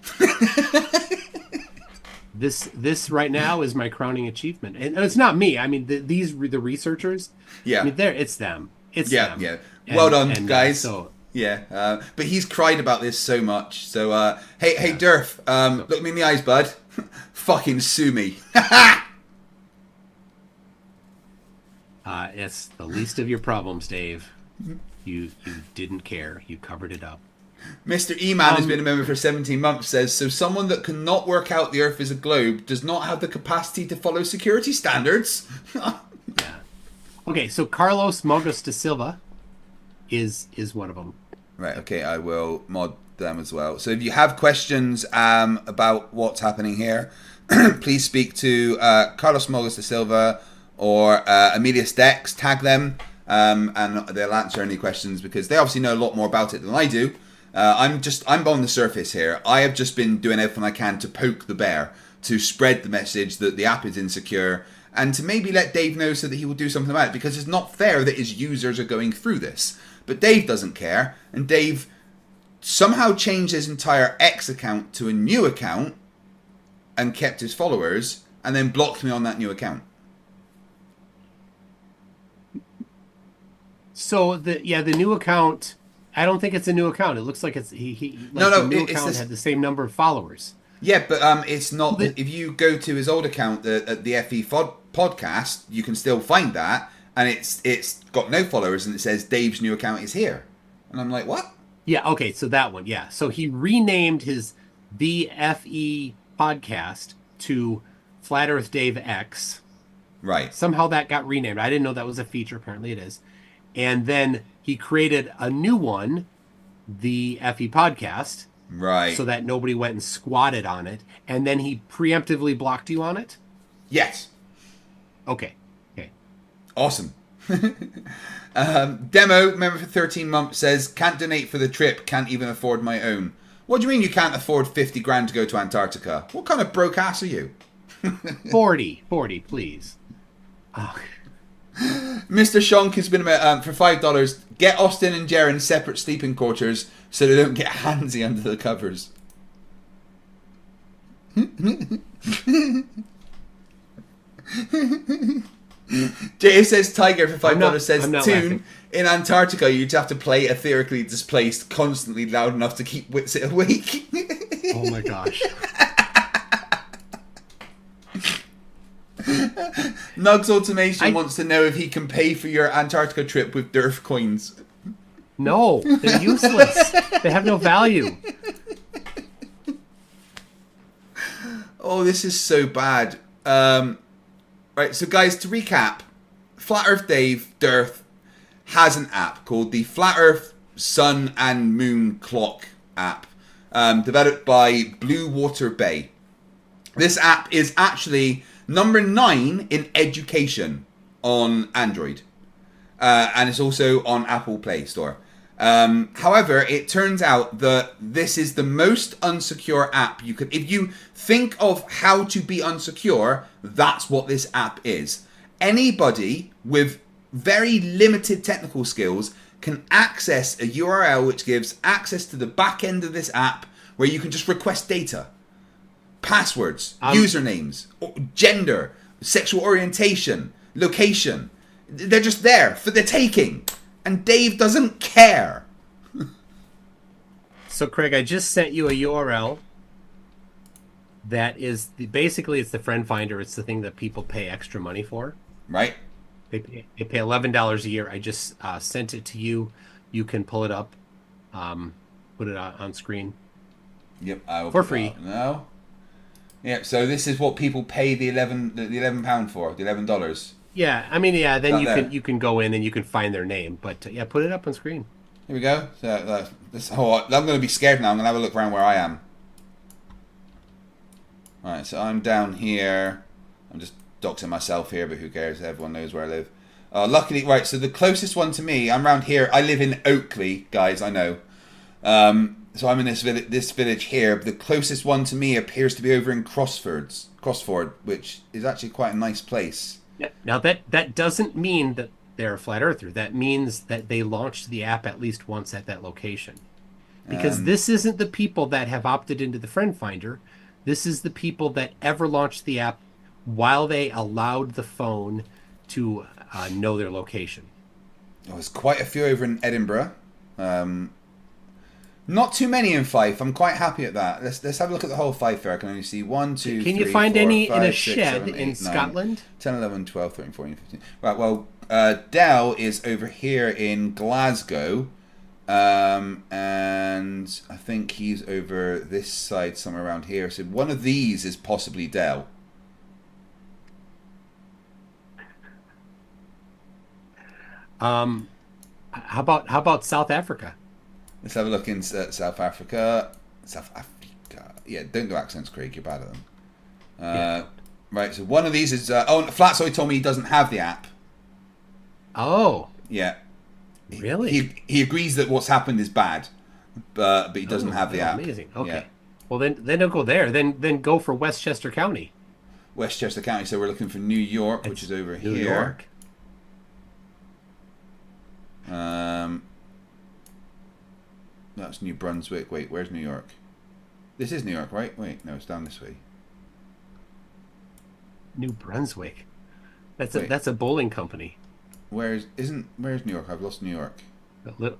This right now is my crowning achievement, and it's not me. I mean, the researchers. Yeah, I mean, it's them. It's them. Yeah. Well done, guys. So, yeah, but he's cried about this so much. So, hey, DIRTH, look me in the eyes, bud. Fucking sue me. It's the least of your problems, Dave. You didn't care. You covered it up. Mr. E-Man has been a member for 17 months, says, so someone that cannot work out the Earth is a globe does not have the capacity to follow security standards. Yeah. Okay, so Carlos Mogus de Silva is one of them. Right, okay, I will mod them as well. So if you have questions about what's happening here, please speak to Carlos Mogus de Silva or Emilius Dex, tag them, and they'll answer any questions because they obviously know a lot more about it than I do. I'm on the surface here. I have just been doing everything I can to poke the bear, to spread the message that the app is insecure, and to maybe let Dave know so that he will do something about it, because it's not fair that his users are going through this. But Dave doesn't care, and Dave somehow changed his entire X account to a new account and kept his followers, and then blocked me on that new account. So the new account, I don't think it's a new account. It looks like it's the new account had the same number of followers. Yeah, but it's not. If you go to his old account, the FE podcast, you can still find that, and it's got no followers, and it says Dave's new account is here, and I'm like, what? Yeah, okay, so that one, yeah. So he renamed his the FE podcast to Flat Earth Dave X. Right. Somehow that got renamed. I didn't know that was a feature. Apparently it is. And then he created a new one, the FE podcast. Right. So that nobody went and squatted on it. And then he preemptively blocked you on it? Yes. Okay. Awesome. Demo, member for 13 months, says, can't donate for the trip, can't even afford my own. What do you mean you can't afford 50 grand to go to Antarctica? What kind of broke ass are you? 40, please. Oh. Mr. Shonk has been for $5. Get Austin and Jaren separate sleeping quarters so they don't get handsy under the covers. Dave says Tiger for $5 says I'm not Toon. laughing. In Antarctica, you'd have to play etherically displaced constantly loud enough to keep Witsit awake. Oh my gosh. Nugs Automation wants to know if he can pay for your Antarctica trip with DIRTH coins. No, they're useless. They have no value. Oh, this is so bad. Right, so guys, to recap, Flat Earth Dave, DIRTH, has an app called the Flat Earth Sun and Moon Clock app, developed by Blue Water Bay. This app is actually number 9 in education on Android, and it's also on Apple Play Store. However, it turns out that this is the most unsecure app you could. If you think of how to be unsecure, that's what this app is. Anybody with very limited technical skills can access a URL which gives access to the back end of this app, where you can just request data, passwords, usernames, gender, sexual orientation, location. They're just there for the taking. And Dave doesn't care. So, Craig, I just sent you a URL that is basically it's the friend finder. It's the thing that people pay extra money for. Right. They pay $11 a year. I just sent it to you. You can pull it up, put it on screen. Yep, I will for put free. That up now. Yep. So this is what people pay the £11 for. The $11. Yeah, I mean, yeah. Then Not you can go in and you can find their name. But yeah, put it up on screen. Here we go. So I'm going to be scared now. I'm going to have a look around where I am. All right, so I'm down here. I'm just doxing myself here, but who cares? Everyone knows where I live. Luckily, right. So the closest one to me, I'm around here. I live in Oakley, guys. I know. So I'm in this village here. But the closest one to me appears to be over in Crossford, which is actually quite a nice place. Yeah. Now that doesn't mean that they're a flat earther. That means that they launched the app at least once at that location. Because this isn't the people that have opted into the friend finder. This is the people that ever launched the app while they allowed the phone to know their location. There's quite a few over in Edinburgh. Not too many in Fife. I'm quite happy at that. Let's have a look at the whole Fife fair. I can only see 1, 2, Can 3, you find 4, any 5, in a 6, shed 7, 8, in 9, Scotland? 10, 11, 12, 13, 14, 15. Right, well, Dell is over here in Glasgow. And I think he's over this side somewhere around here. So one of these is possibly Dell. How about South Africa? Let's have a look in South Africa. South Africa. Yeah, don't do accents, Craig. You're bad at them. Yeah. Right, so one of these is... Flatsoy told me he doesn't have the app. Oh. Yeah. Really? He agrees that what's happened is bad, but he doesn't have the app. Amazing. Okay. Yeah. Well, then don't go there. Then go for Westchester County. Westchester County. So we're looking for New York, which is over New here. York. That's New Brunswick. Wait, where's New York? This is New York, right? Wait, no, it's down this way. New Brunswick. That's Wait. a bowling company. Where's New York? I've lost New York.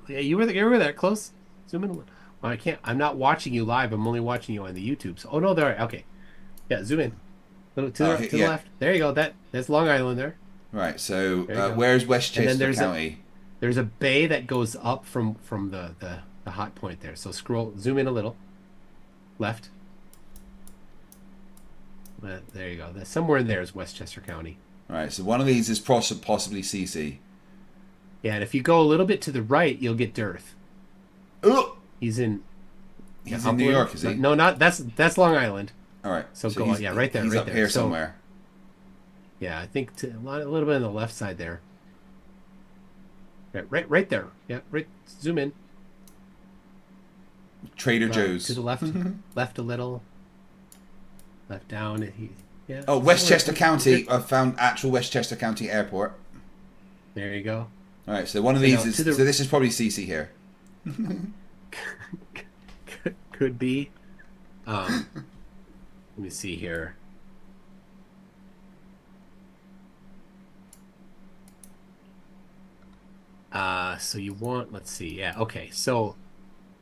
Yeah, you were that close. Zoom in a little. Well, I can't. I'm not watching you live. I'm only watching you on the YouTube. So, oh no, there. Okay. Yeah, zoom in. To the left. There you go. That's Long Island there. Right. So There you where's go. Westchester And then County? There's a bay that goes up from the hot point there. So zoom in a little. Left. There you go. Somewhere in there is Westchester County. Right. So one of these is possibly CC. Yeah, and if you go a little bit to the right, you'll get DIRTH. Oh. He's in New York, is he? No, not that's Long Island. All right. So go on. Yeah, right there. He's right up there. here So, somewhere. Yeah, I think a little bit on the left side there. Yeah, right there. Yeah, right. Zoom in. Trader Joe's. To the left, left a little, left down. Yeah. Oh, Westchester County. I found actual Westchester County Airport. There you go. All right, so one of these is. So this is probably CC here. Could be. Let me see here. So you want, let's see, yeah, okay. So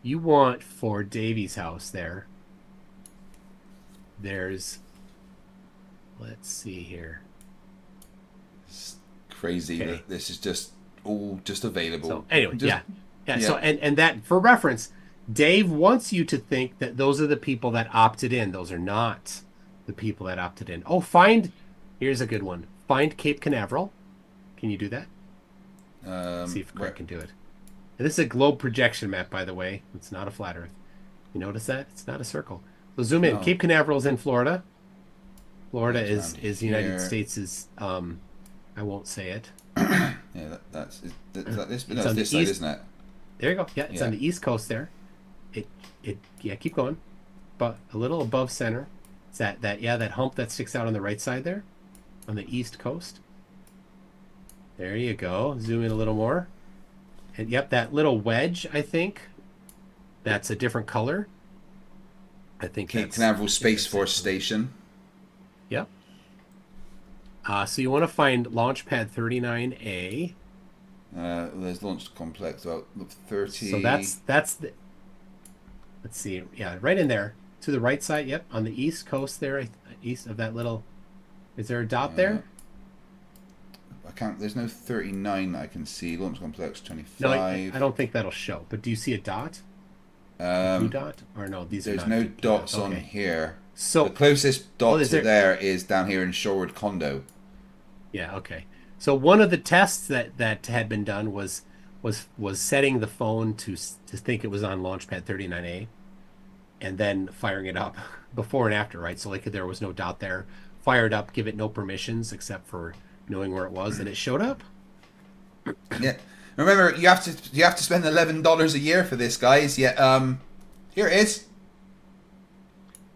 you want for Davy's house there. There's, let's see here. It's crazy Okay. that this is just all just available. So anyway, Just- yeah. So and that for reference, Dave wants you to think that those are the people that opted in. Those are not the people that opted in. Oh, here's a good one. Find Cape Canaveral. Can you do that? See if Kreg can do it. And this is a globe projection map, by the way. It's not a flat Earth. You notice that? It's not a circle. So zoom in. Oh. Cape Canaveral is in Florida. Florida It's is around United here. States is I won't say it. Yeah, that's is that this? No, It's it's on the this side, east- isn't it? There you go. Yeah, it's on Yeah. the east coast there. Yeah, keep going. But a little above center. It's that hump that sticks out on the right side there. On the east coast. There you go. Zoom in a little more. And yep, that little wedge, I think. That's a different color. I think Cape that's Canaveral Space that's it. Force Station. Yep. So you want to find Launchpad 39A. There's Launch Complex about 30. So that's the. Let's see. Yeah, right in there to the right side. Yep, on the east coast there, east of that little. Is there a dot there? I can't. There's no 39 that I can see. Launch Complex 25. No, I don't think that'll show. But do you see a dot? Blue dot? Or no? These are There's not no blue dots dots. on Okay. here. So The closest dot is to there- there is down here in Shorewood Condo. yeah, okay. So one of the tests that had been done was setting the phone to think it was on Launchpad 39A, and then firing it up before and after, right? So like there was no dot there. Fire it up, give it no permissions except for knowing where it was, and it showed up. Yeah. Remember, you have to spend $11 a year for this, guys. Yeah. Here it is.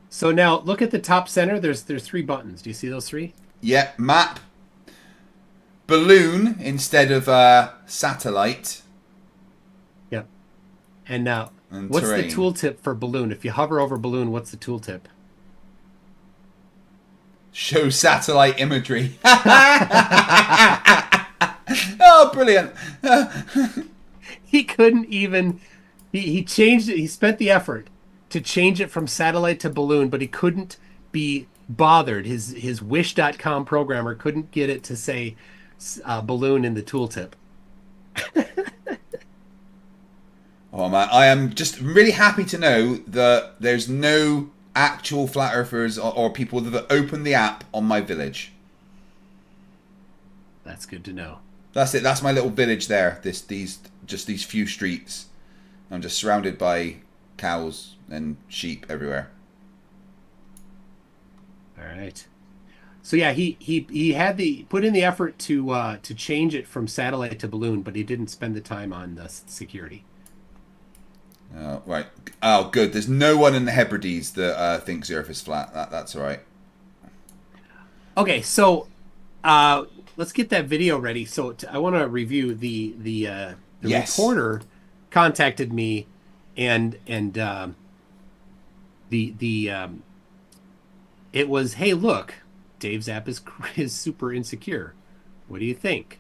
So now look at the top center. There's 3 buttons. Do you see those 3? Yeah. Map. Balloon instead of satellite. Yep. And now, And what's terrain. the tooltip for balloon? If you hover over balloon, what's the tooltip? Show satellite imagery. Oh, brilliant. He couldn't even. He changed it. He spent the effort to change it from satellite to balloon, but he couldn't be bothered. His Wish.com programmer couldn't get it to say balloon in the tooltip. Oh man, I am just really happy to know that there's no actual flat earthers or people that open the app on my village. That's good to know. That's it. That's my little village there. These few streets. I'm just surrounded by cows and sheep everywhere. All right. So yeah, he had put in the effort to change it from satellite to balloon, but he didn't spend the time on the security. Right. Oh, good. There's no one in the Hebrides that thinks the Earth is flat. That's all right. Okay, so let's get that video ready. So I want to review the Yes. reporter contacted me, and it was, hey, look, Dave's app is super insecure. What do you think?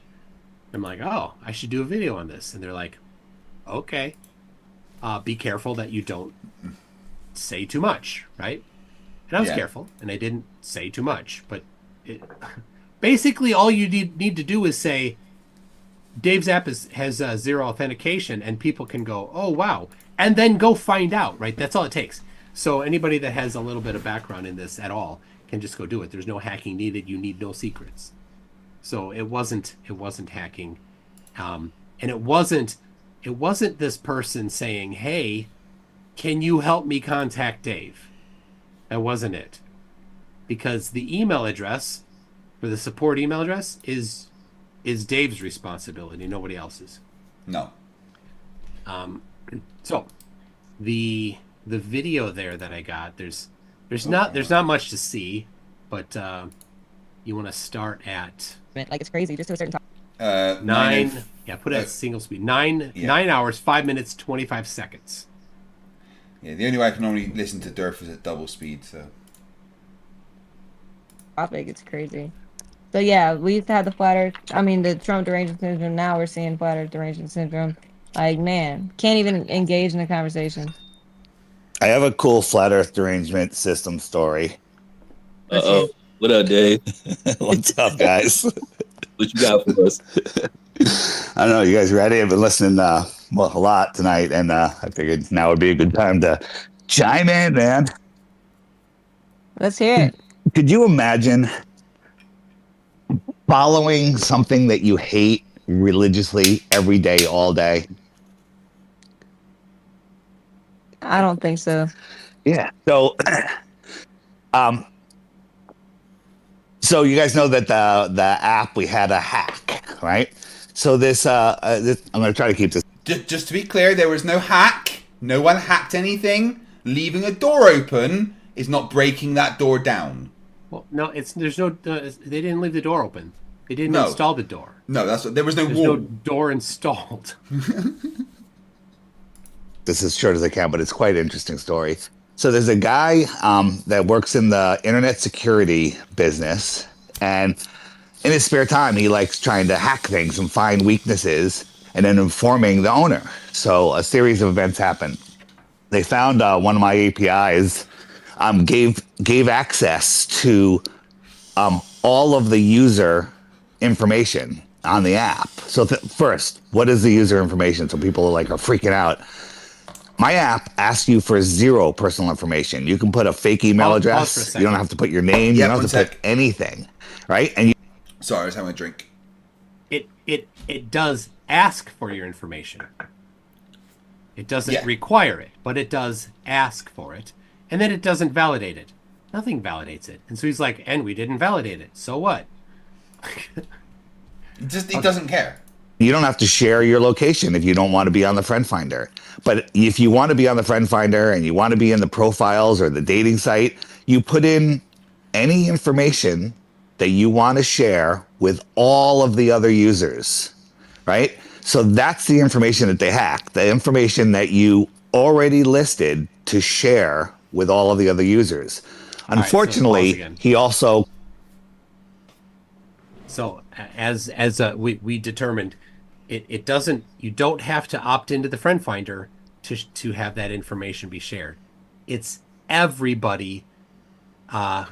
I'm like, oh, I should do a video on this, and they're like, okay. Be careful that you don't say too much, right? And I was Yeah. careful, and I didn't say too much. But basically, all you need to do is say, Dave's app has 0 authentication, and people can go, oh, wow. And then go find out, right? That's all it takes. So anybody that has a little bit of background in this at all can just go do it. There's no hacking needed. You need no secrets. So it wasn't hacking. And it wasn't this person saying, hey, can you help me contact Dave? That wasn't it. Because the email address for the support email address is Dave's responsibility, nobody else's. No. So the video there that I got, there's not much to see, but you want to start at Like it's crazy, just to a certain time. 9. Yeah, put it at single speed. 9 hours, 5 minutes, 25 seconds. Yeah, the only way I can normally listen to DIRTH is at double speed. So topic. It's crazy. So yeah, we used to have the the Trump derangement syndrome. Now we're seeing flat Earth derangement syndrome. Like, man, can't even engage in a conversation. I have a cool flat Earth derangement system story. Uh-oh. What up, Dave? What's up, guys? What you got for us? I don't know. You guys ready? I've been listening a lot tonight, and I figured now would be a good time to chime in, man. Let's hear it. Could you imagine following something that you hate religiously every day, all day? I don't think so. Yeah. So, so you guys know that the app, we had a hack, right? So this I'm going to try to keep this. Just to be clear, there was no hack. No one hacked anything. Leaving a door open is not breaking that door down. Well, no, there's no. They didn't leave the door open. They didn't install the door. No, there was no There's wall. no door installed. This is short as I can, but it's quite an interesting story. So there's a guy that works in the internet security business, and in his spare time, he likes trying to hack things and find weaknesses and then informing the owner. So a series of events happened. They found one of my APIs, gave access to all of the user information on the app. So first, what is the user information? So people are freaking out. My app asks you for 0 personal information. You can put a fake email address. You don't have to put your name. You don't have to put anything, right? And sorry, I was having a drink. It does ask for your information. It doesn't require it, but it does ask for it, and then it doesn't validate it. Nothing validates it, and so he's like, "And we didn't validate it. So what?" He doesn't care. You don't have to share your location if you don't want to be on the friend finder. But if you want to be on the friend finder and you want to be in the profiles or the dating site, you put in any information that you want to share with all of the other users, right? So that's the information that they hack, the information that you already listed to share with all of the other users. Unfortunately, he also... So as we determined, it doesn't. You don't have to opt into the friend finder to have that information be shared. It's everybody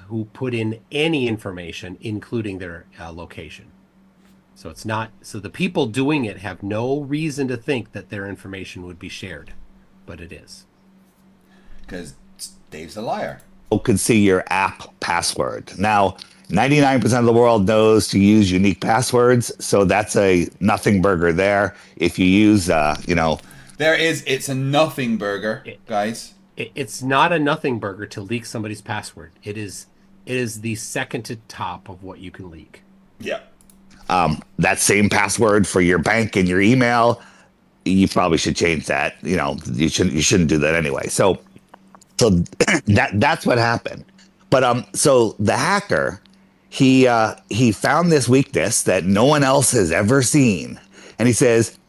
who put in any information, including their location. So it's not. So the people doing it have no reason to think that their information would be shared, but it is. Because Dave's a liar. Could see your app password. Now, 99% of the world knows to use unique passwords, so that's a nothing burger there. If you use, it's a nothing burger, guys. It's not a nothing burger to leak somebody's password. It is the second to top of what you can leak. Yeah. That same password for your bank and your email, you probably should change that. You shouldn't do that anyway. So that's what happened. But so the hacker, he found this weakness that no one else has ever seen, and he says,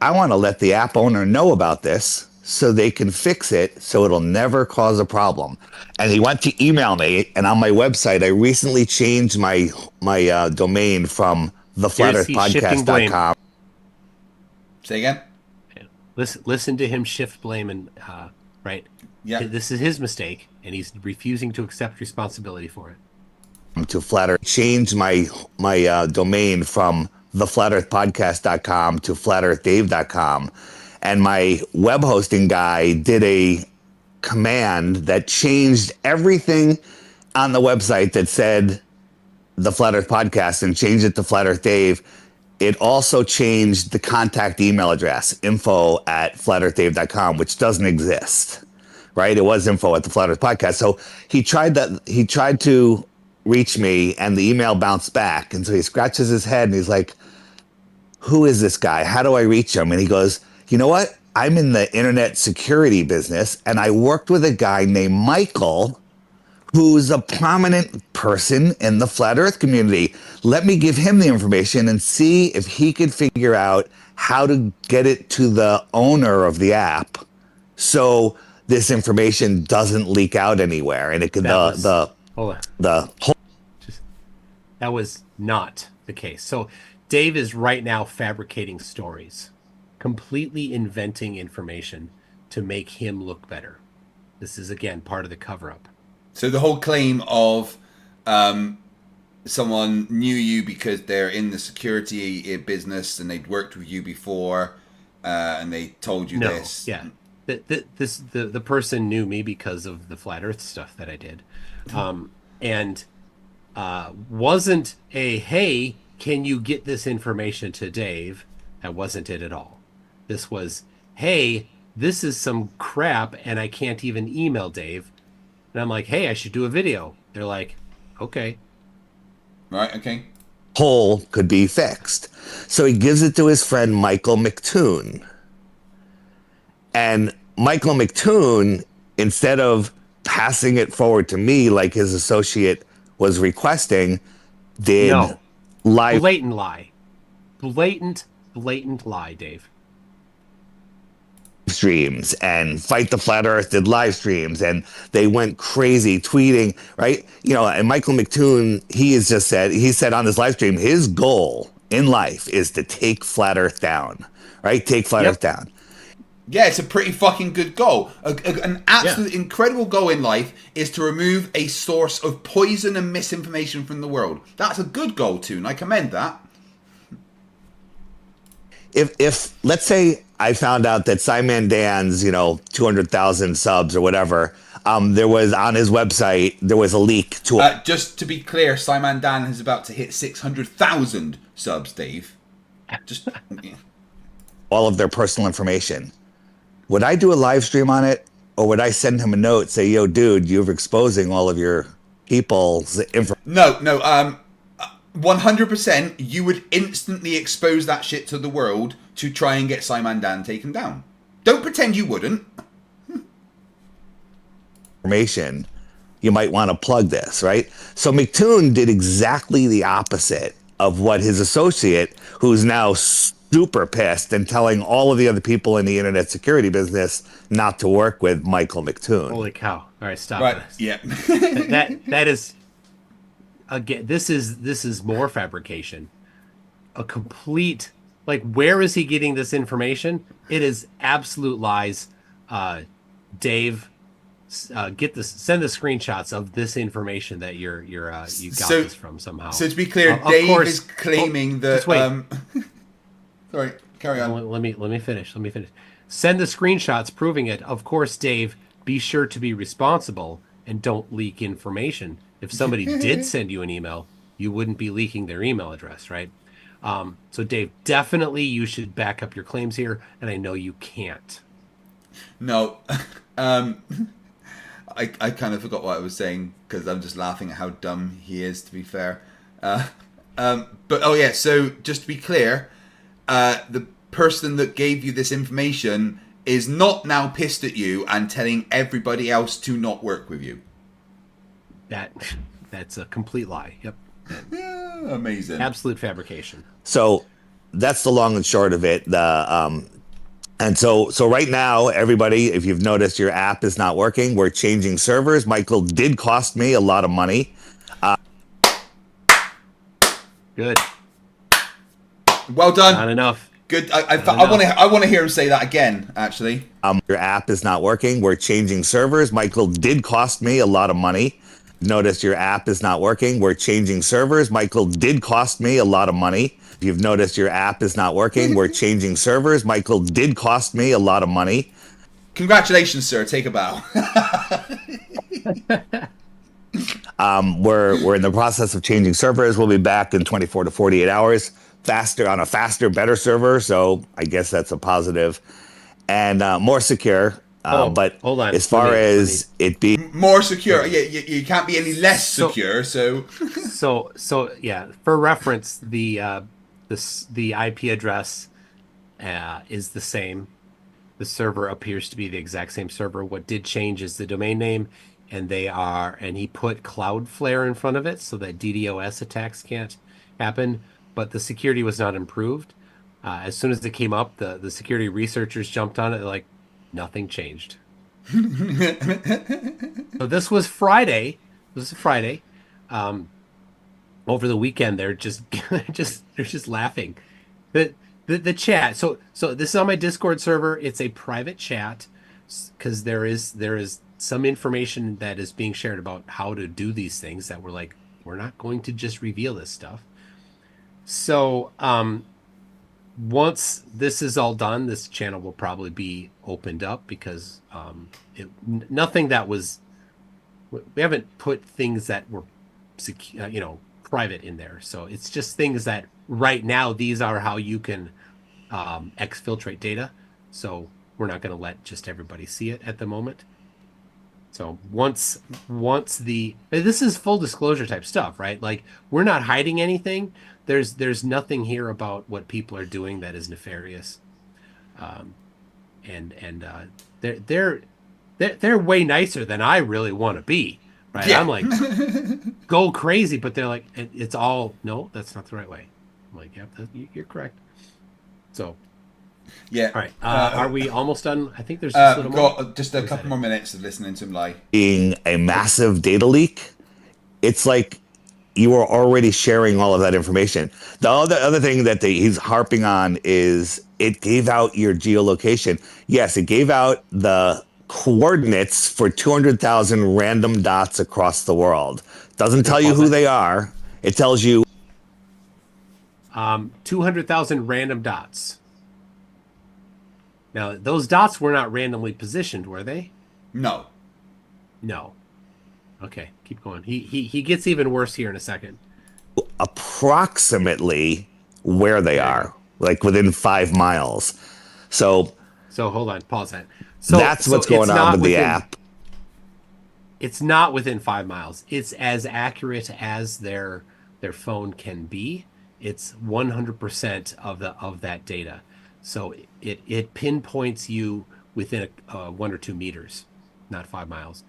I want to let the app owner know about this so they can fix it so it'll never cause a problem. And he went to email me, and on my website, I recently changed my domain from theflatearthpodcast.com. Say again? Listen to him shift blame and right. Yeah. This is his mistake, and he's refusing to accept responsibility for it. To Flat change my domain from theflatearthpodcast.com to flatearthdave.com, and my web hosting guy did a command that changed everything on the website that said the Flat Earth Podcast and changed it to Flat Earth Dave. It also changed the contact email address, info@flatearthdave.com, which doesn't exist, right? It was info at the Flat Earth Podcast. So he tried to reach me, and the email bounced back. And so he scratches his head and he's like, who is this guy? How do I reach him? And he goes, you know what? I'm in the internet security business, and I worked with a guy named Michael, who's a prominent person in the Flat Earth community. Let me give him the information and see if he could figure out how to get it to the owner of the app so this information doesn't leak out anywhere. And it could, That was not the case. So Dave is right now fabricating stories, completely inventing information to make him look better. This is, again, part of the cover-up. So the whole claim of someone knew you because they're in the security business and they'd worked with you before, and they told you this. Yeah. The person knew me because of the flat Earth stuff that I did, and wasn't a, hey, can you get this information to Dave? That wasn't it at all. This was, hey, this is some crap and I can't even email Dave. And I'm like, hey, I should do a video. They're like, okay. Right, okay. Hole could be fixed. So he gives it to his friend Michael McToon. And Michael McToon, instead of passing it forward to me like his associate was requesting, did live blatant lie. Blatant lie, Dave. Streams, and Fight the Flat Earth did live streams, and they went crazy tweeting, right? You know, and Michael McToon, he said on this live stream, his goal in life is to take Flat Earth down, right? Take Flat Earth down. Yeah, it's a pretty fucking good goal. An absolute incredible goal in life is to remove a source of poison and misinformation from the world. That's a good goal, Toon. I commend that. If let's say I found out that Simon Dan's, 200,000 subs or whatever, there was on his website, there was a leak to just to be clear, Simon Dan is about to hit 600,000 subs, Dave. Just all of their personal information. Would I do a live stream on it, or would I send him a note, say, yo, dude, you're exposing all of your people's information? No, 100% you would instantly expose that shit to the world to try and get Simon Dan taken down. Don't pretend you wouldn't. Information, you might want to plug this, right? So McToon did exactly the opposite of what his associate, who's now super pissed and telling all of the other people in the internet security business not to work with Michael McToon. Holy cow. All right, stop right. this. Yeah. that is, again, this is more fabrication. A complete, like, where is he getting this information? It is absolute lies. Dave, send the screenshots of this information that you got this from somehow. So to be clear, Dave is claiming that. Just wait. Sorry, carry on. Let me finish. Send the screenshots proving it. Of course, Dave, be sure to be responsible and don't leak information. If somebody did send you an email, you wouldn't be leaking their email address, right? So Dave, definitely you should back up your claims here, and I know you can't. No. I kind of forgot what I was saying because I'm just laughing at how dumb he is, to be fair. But so just to be clear, the person that gave you this information is not now pissed at you and telling everybody else to not work with you. That's a complete lie. Yep. Amazing. Absolute fabrication. So that's the long and short of it. And so right now, everybody, if you've noticed your app is not working, we're changing servers. Michael did cost me a lot of money. Good. Well done. Not enough. Good. I want to hear him say that again, actually. Your app is not working. We're changing servers. Michael did cost me a lot of money. Noticed your app is not working. We're changing servers. Michael did cost me a lot of money. If you've noticed your app is not working, we're changing servers. Michael did cost me a lot of money. Congratulations, sir. Take a bow. We're in the process of changing servers. We'll be back in 24 to 48 hours, on a faster, better server. So I guess that's a positive, and more secure. But hold on. As far as it being more secure, you can't be any less secure. So yeah. For reference, the IP address is the same. The server appears to be the exact same server. What did change is the domain name, and he put Cloudflare in front of it so that DDoS attacks can't happen. But the security was not improved. As soon as it came up, the security researchers jumped on it. They're like, nothing changed. So this was Friday. over the weekend they're just they're just laughing. The chat. So this is on my Discord server. It's a private chat because there is some information that is being shared about how to do these things that we're not going to just reveal this stuff. So once this is all done, this channel will probably be opened up because nothing that was, we haven't put things that were private in there. So it's just things that right now, these are how you can exfiltrate data. So we're not going to let just everybody see it at the moment. So once this is full disclosure type stuff, right? Like we're not hiding anything. There's nothing here about what people are doing that is nefarious. They're way nicer than I really want to be, right? Yeah. I'm like, go crazy, but they're like, it's all, no, that's not the right way. I'm like, yep, you're correct. So, yeah. All right. Are we almost done? I think there's just a couple more minutes of listening to him lie. Being a massive data leak, it's like you are already sharing all of that information. The other thing that he's harping on is it gave out your geolocation. Yes, it gave out the coordinates for 200,000 random dots across the world. Doesn't tell you who they are. It tells you 200,000 random dots. Now, those dots were not randomly positioned, were they? No. Okay, keep going. He gets even worse here in a second. Approximately where they are, like within 5 miles. So hold on, pause that. So that's what's going on with the app. It's not within 5 miles. It's as accurate as their phone can be. It's 100% of that data. So it pinpoints you within 1 or 2 meters, not 5 miles.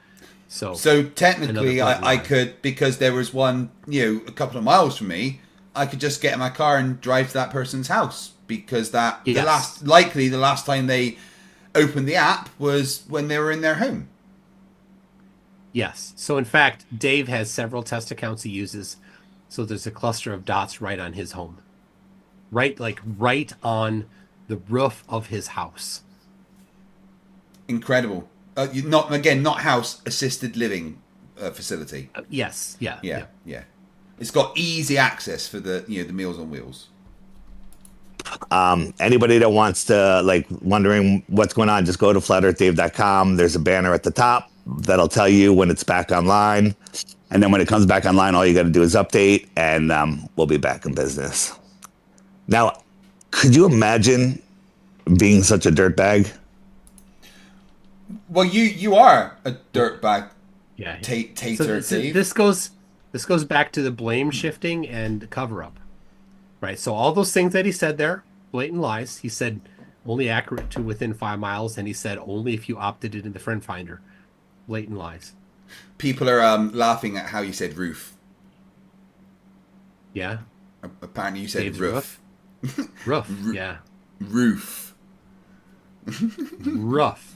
So technically, I could, because there was one, a couple of miles from me, I could just get in my car and drive to that person's house, because the last time they opened the app was when they were in their home. Yes. So in fact, Dave has several test accounts he uses. So there's a cluster of dots right on his home, right on the roof of his house. Incredible. Not house, assisted living facility. Yes. Yeah. It's got easy access for the Meals on Wheels. Anybody that wants to wondering what's going on, just go to flatearthdave.com. There's a banner at the top that'll tell you when it's back online. And then when it comes back online, all you got to do is update, and we'll be back in business. Now, could you imagine being such a dirtbag? Well, you are a dirtbag. Yeah. Tater Dave. This goes back to the blame shifting and cover up, right? So all those things that he said there, blatant lies. He said only accurate to within 5 miles, and he said only if you opted it in the friend finder. Blatant lies. People are laughing at how you said roof. Yeah. Apparently you said Dave's roof. Roof. Yeah. Roof. Rough.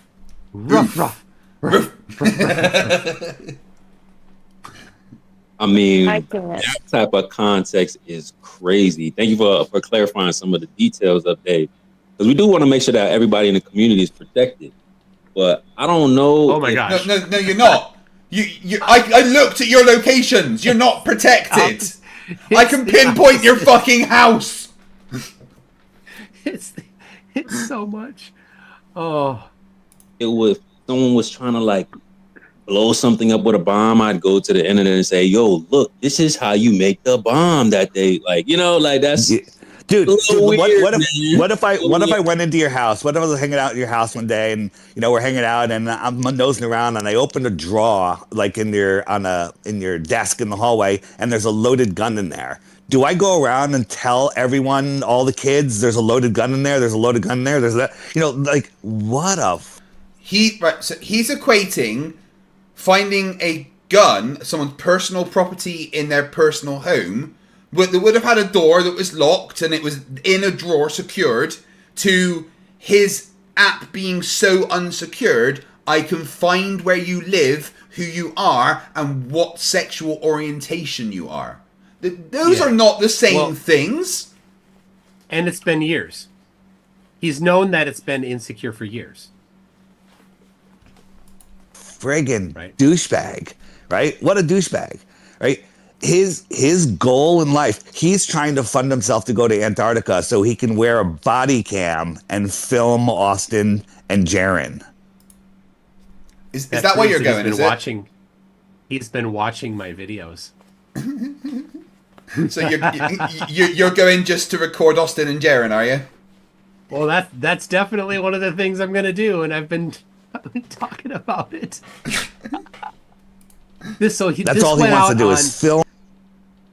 I mean, that type of context is crazy. Thank you for clarifying some of the details of Dave, because we do want to make sure that everybody in the community is protected. But I don't know. Oh my gosh! No, you're not. I looked at your locations. You're not protected. I can pinpoint your fucking house. It's so much. Oh. It was someone was trying to blow something up with a bomb. I'd go to the internet and say, "Yo, look, this is how you make the bomb that day." That's. Yeah. Dude, what if I went into your house? What if I was hanging out at your house one day, and we're hanging out, and I'm nosing around, and I opened a drawer in your desk in the hallway, and there's a loaded gun in there. Do I go around and tell everyone, all the kids, there's a loaded gun in there? There's a loaded gun in there. There's that. What a. So he's equating finding a gun, someone's personal property in their personal home, they would have had a door that was locked and it was in a drawer secured, to his app being so unsecured, I can find where you live, who you are, and what sexual orientation you are. Those are not the same things. And it's been years. He's known that it's been insecure for years. Friggin' douchebag, right? What a douchebag, right? His goal in life, he's trying to fund himself to go to Antarctica so he can wear a body cam and film Austin and Jaren. Is that why you're going? He's been watching my videos. So you're going just to record Austin and Jaren, are you? Well, that's definitely one of the things I'm going to do, and I've been talking about it. That's all he wants to do is film.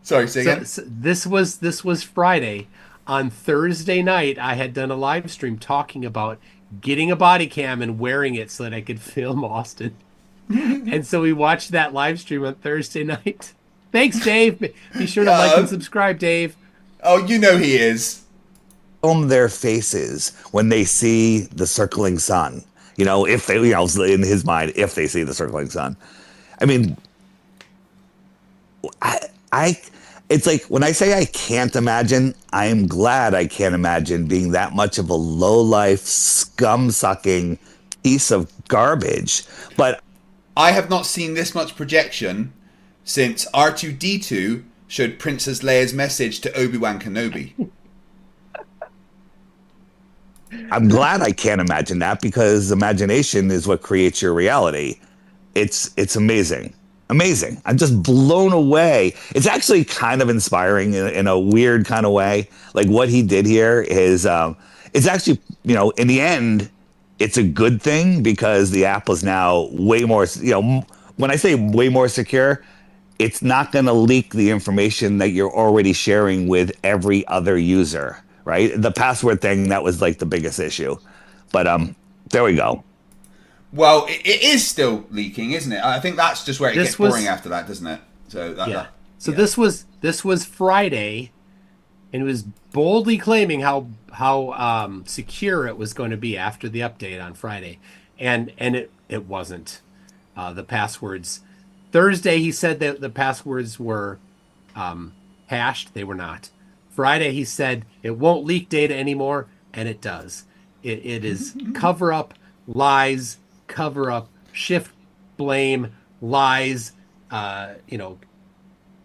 Sorry, say again. So this was Friday. On Thursday night, I had done a live stream talking about getting a body cam and wearing it so that I could film Austin. And so we watched that live stream on Thursday night. Thanks, Dave. Be sure to like and subscribe, Dave. Oh, you know he is. Film their faces when they see the circling sun. You know, if they, you know, in his mind, if they see the circling sun. I mean, it's like when I say I can't imagine, I am glad I can't imagine being that much of a low-life, scum-sucking piece of garbage. But I have not seen this much projection since R2-D2 showed Princess Leia's message to Obi-Wan Kenobi. I'm glad I can't imagine that, because imagination is what creates your reality. It's amazing. Amazing. I'm just blown away. It's actually kind of inspiring in a weird kind of way. Like what he did here is, it's actually, you know, in the end, it's a good thing because the app is now way more, you know, when I say way more secure, it's not going to leak the information that you're already sharing with every other user, right? The password thing, that was like the biggest issue. But there we go. Well, it is still leaking, isn't it? I think that's just where it gets boring after that, doesn't it? So this was Friday, and it was boldly claiming how secure it was going to be after the update on Friday, and it wasn't. The passwords. Thursday he said that the passwords were hashed. They were not. Friday he said it won't leak data anymore, and it does. It is cover up, lies. Cover up, shift blame, lies,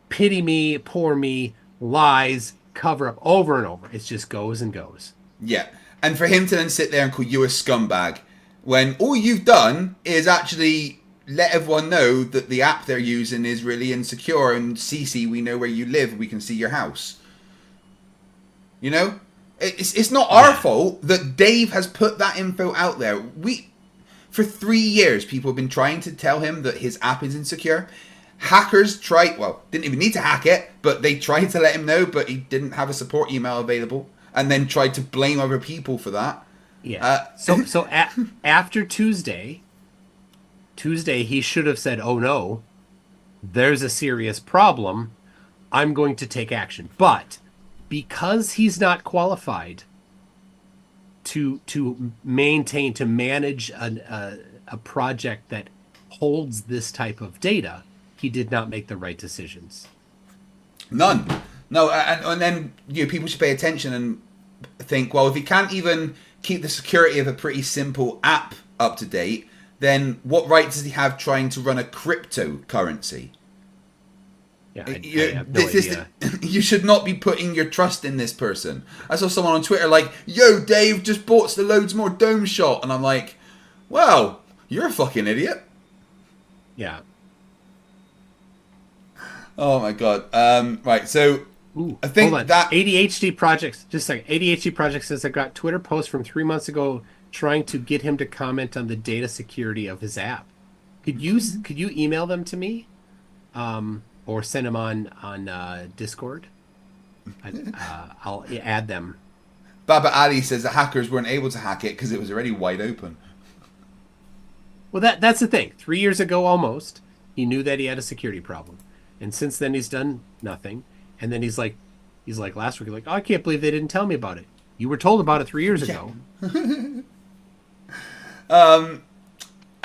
pity me, poor me, lies, cover up, over and over. It just goes and goes. Yeah. And for him to then sit there and call you a scumbag when all you've done is actually let everyone know that the app they're using is really insecure, and CC, we know where you live, we can see your house. You know? It's not our fault that Dave has put that info out there. For 3 years, people have been trying to tell him that his app is insecure. Hackers didn't even need to hack it, but they tried to let him know, but he didn't have a support email available, and then tried to blame other people for that. Yeah. After Tuesday, he should have said, "Oh no, there's a serious problem. I'm going to take action." But because he's not qualified to manage a project that holds this type of data, he did not make the right decisions. None. No, and then people should pay attention and think, well, if he can't even keep the security of a pretty simple app up to date, then what right does he have trying to run a cryptocurrency? Yeah, I have no idea. You should not be putting your trust in this person. I saw someone on Twitter like, "Yo, Dave just bought loads more dome shot," and I'm like, "Well, you're a fucking idiot." Yeah. Oh my god. Right. So I think that ADHD projects. Just a second. ADHD project says I got Twitter posts from 3 months ago trying to get him to comment on the data security of his app. Could you email them to me? Or send them on Discord. I'll add them. Baba Ali says the hackers weren't able to hack it because it was already wide open. Well, that's the thing. 3 years ago, almost, he knew that he had a security problem, and since then he's done nothing. And then he's like last week, like, "Oh, I can't believe they didn't tell me about it. You were told about it 3 years ago."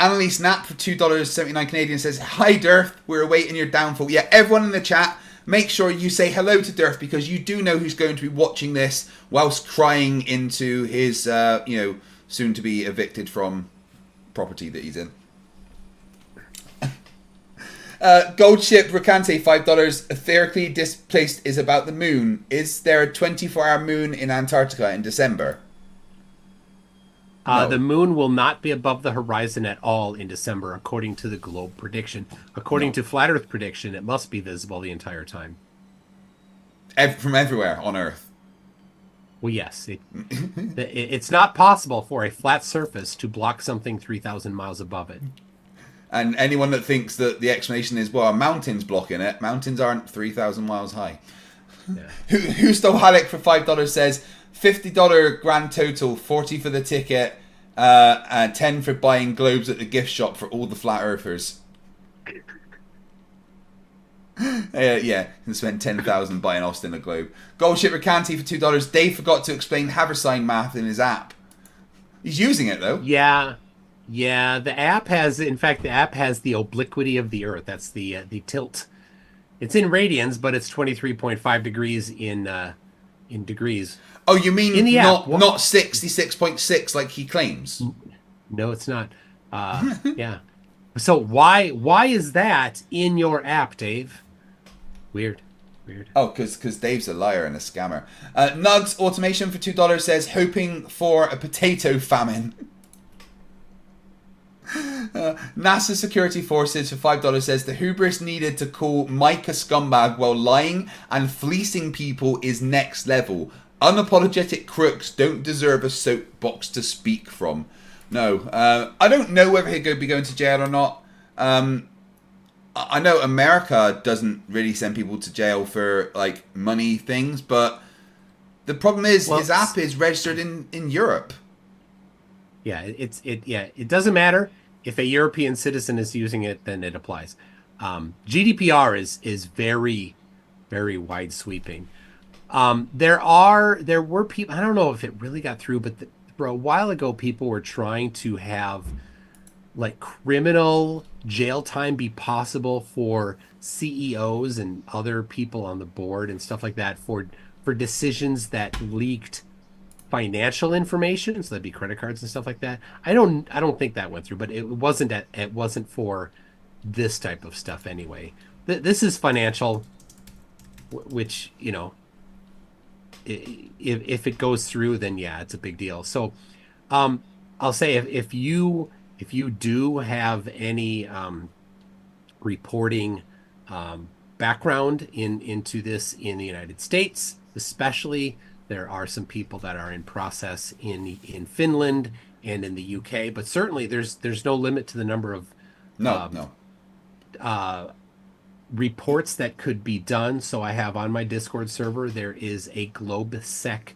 Annalise Knapp for $2.79 Canadian says, "Hi, DIRTH. We're awaiting your downfall." Yeah, everyone in the chat, make sure you say hello to DIRTH, because you do know who's going to be watching this whilst crying into his, soon to be evicted from property that he's in. Gold ship Ricante, $5. Etherically displaced is about the moon. Is there a 24-hour moon in Antarctica in December? No. The moon will not be above the horizon at all in December, according to the globe prediction. According to Flat Earth prediction, it must be visible the entire time. From everywhere on Earth. Well, yes. It's not possible for a flat surface to block something 3,000 miles above it. And anyone that thinks that the explanation is, well, a mountain's blocking it, mountains aren't 3,000 miles high. Yeah. Who stole Halleck for $5 says, $50 grand total, 40 for the ticket, 10 for buying globes at the gift shop for all the flat earthers. Yeah, and spent 10,000 buying Austin a globe. Gold shipper Canty for $2. Dave forgot to explain haversine math in his app. He's using it though. Yeah. Yeah, the app has, in fact, the app has the obliquity of the Earth. That's the tilt. It's in radians, but it's 23.5 degrees in degrees. Oh, you mean in the not 66.6 like he claims? No, it's not. Yeah. So why is that in your app, Dave? Weird. Oh, because Dave's a liar and a scammer. Nugs Automation for $2 says, hoping for a potato famine. NASA Security Forces for $5 says the hubris needed to call Mike a scumbag while lying and fleecing people is next level. Unapologetic crooks don't deserve a soapbox to speak from. No, I don't know whether he'll be going to jail or not. I know America doesn't really send people to jail for like money things, but the problem is his app is registered in Europe. Yeah, it doesn't matter. If a European citizen is using it, then it applies. GDPR is very, very wide sweeping. There were people, I don't know if it really got through, but for a while ago, people were trying to have like criminal jail time be possible for CEOs and other people on the board and stuff like that for decisions that leaked financial information, so that'd be credit cards and stuff like that. I don't think that went through, but it wasn't for this type of stuff anyway. This is financial, which if it goes through, then yeah, it's a big deal. So I'll say if you do have any reporting background into this in the United States, especially. There are some people that are in process in Finland and in the UK, but certainly there's no limit to the number of reports that could be done. So I have on my Discord server, there is a GlobeSec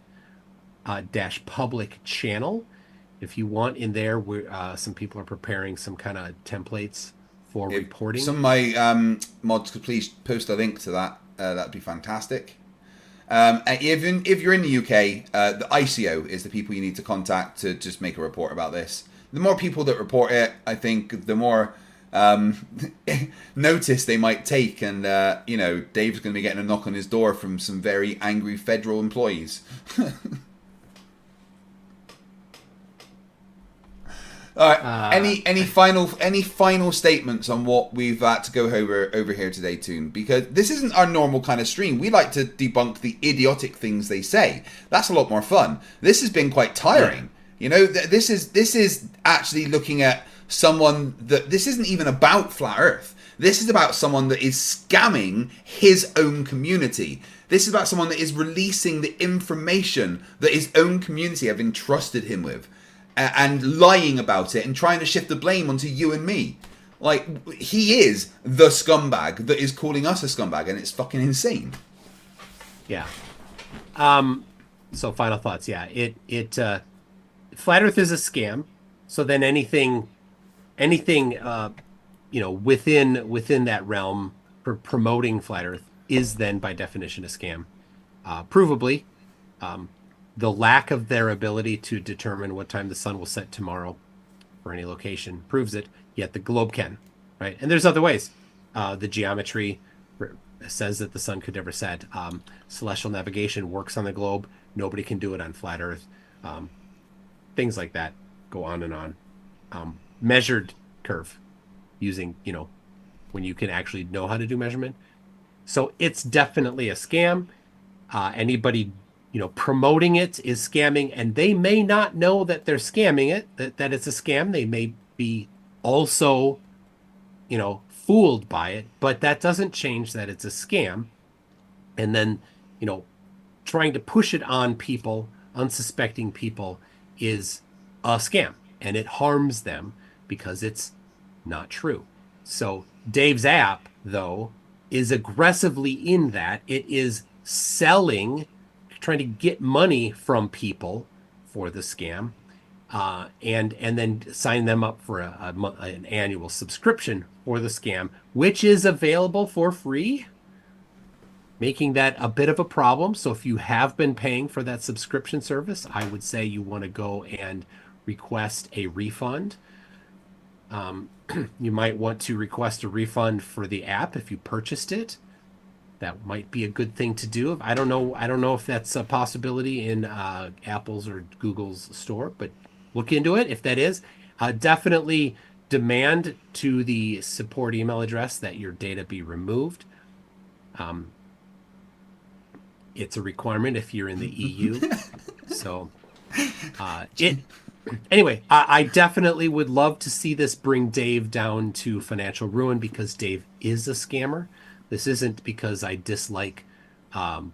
-public channel. If you want in there, some people are preparing some kind of templates for reporting. Some of my mods could please post a link to that. That'd be fantastic. If you're in the UK, the ICO is the people you need to contact to just make a report about this. The more people that report it, I think the more notice they might take. And, Dave's going to be getting a knock on his door from some very angry federal employees. All right. Any final statements on what we've to go over here today, Toon? Because this isn't our normal kind of stream. We like to debunk the idiotic things they say. That's a lot more fun. This has been quite tiring. Yeah. This is actually looking at someone that this isn't even about Flat Earth. This is about someone that is scamming his own community. This is about someone that is releasing the information that his own community have entrusted him with. And lying about it and trying to shift the blame onto you and me. Like, he is the scumbag that is calling us a scumbag, and it's fucking insane. Yeah. So final thoughts. Yeah, Flat Earth is a scam. So then anything within that realm for promoting Flat Earth is then by definition a scam. Provably, the lack of their ability to determine what time the sun will set tomorrow for any location proves it, yet the globe can, right? And there's other ways. The geometry, says that the sun could never set. Celestial navigation works on the globe. Nobody can do it on flat Earth. Things like that go on and on. Measured curve using, when you can actually know how to do measurement. So it's definitely a scam. Anybody, promoting it is scamming, and they may not know that they're scamming it, that it's a scam. They may be also, fooled by it, but that doesn't change that it's a scam. And then, trying to push it on people, unsuspecting people, is a scam, and it harms them because it's not true. So Dave's app, though, is aggressively in that. It is selling, trying to get money from people for the scam, and then sign them up for an annual subscription for the scam, which is available for free, making that a bit of a problem. So if you have been paying for that subscription service, I would say you want to go and request a refund. You might want to request a refund for the app if you purchased it. That might be a good thing to do. I don't know if that's a possibility in Apple's or Google's store, but look into it if that is. Definitely demand to the support email address that your data be removed. It's a requirement if you're in the EU. So anyway, I definitely would love to see this bring Dave down to financial ruin, because Dave is a scammer. This isn't because I dislike, flat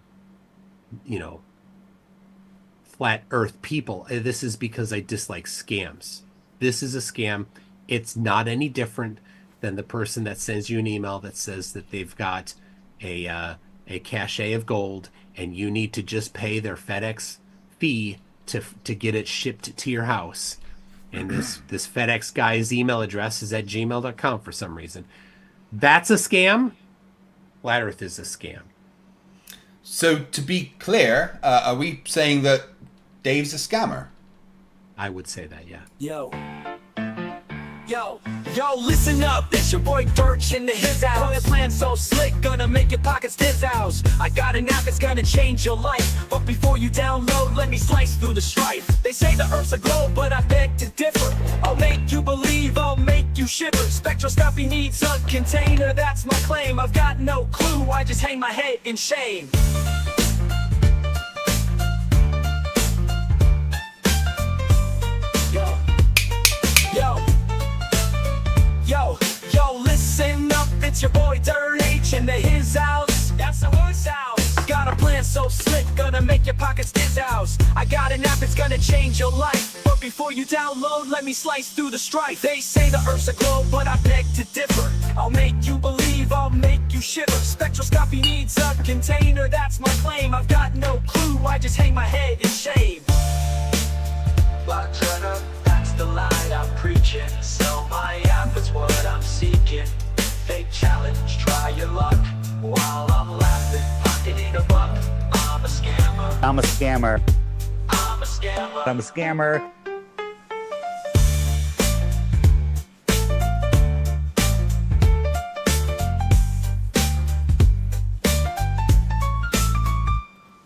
earth people. This is because I dislike scams. This is a scam. It's not any different than the person that sends you an email that says that they've got a cache of gold and you need to just pay their FedEx fee to get it shipped to your house. And this FedEx guy's email address is at gmail.com for some reason. That's a scam. Flat Earth is a scam. So to be clear, are we saying that Dave's a scammer? I would say that, yeah. Yo, listen up, it's your boy DIRTH in the his house. Boy, plan so slick, gonna make your pockets dizz house. I got an app that's gonna change your life, but before you download, let me slice through the strife. They say the earth's a globe, but I beg to differ. I'll make you believe, I'll make you shiver. Spectroscopy needs a container, that's my claim. I've got no clue, I just hang my head in shame. Yo, listen up, it's your boy DIRTH in the his house. That's the his house. Got a plan so slick, gonna make your pockets dizz house. I got an app that's gonna change your life, but before you download, let me slice through the strife. They say the earth's a globe, but I beg to differ. I'll make you believe, I'll make you shiver. Spectroscopy needs a container, that's my claim. I've got no clue, I just hang my head in shame. But turn up, that's the line I'm preaching. Sell my app, it's what I'm seeking. Fake challenge, try your luck. While I'm laughing, pocketing a buck. I'm a scammer. I'm a scammer. I'm a scammer. I'm a scammer.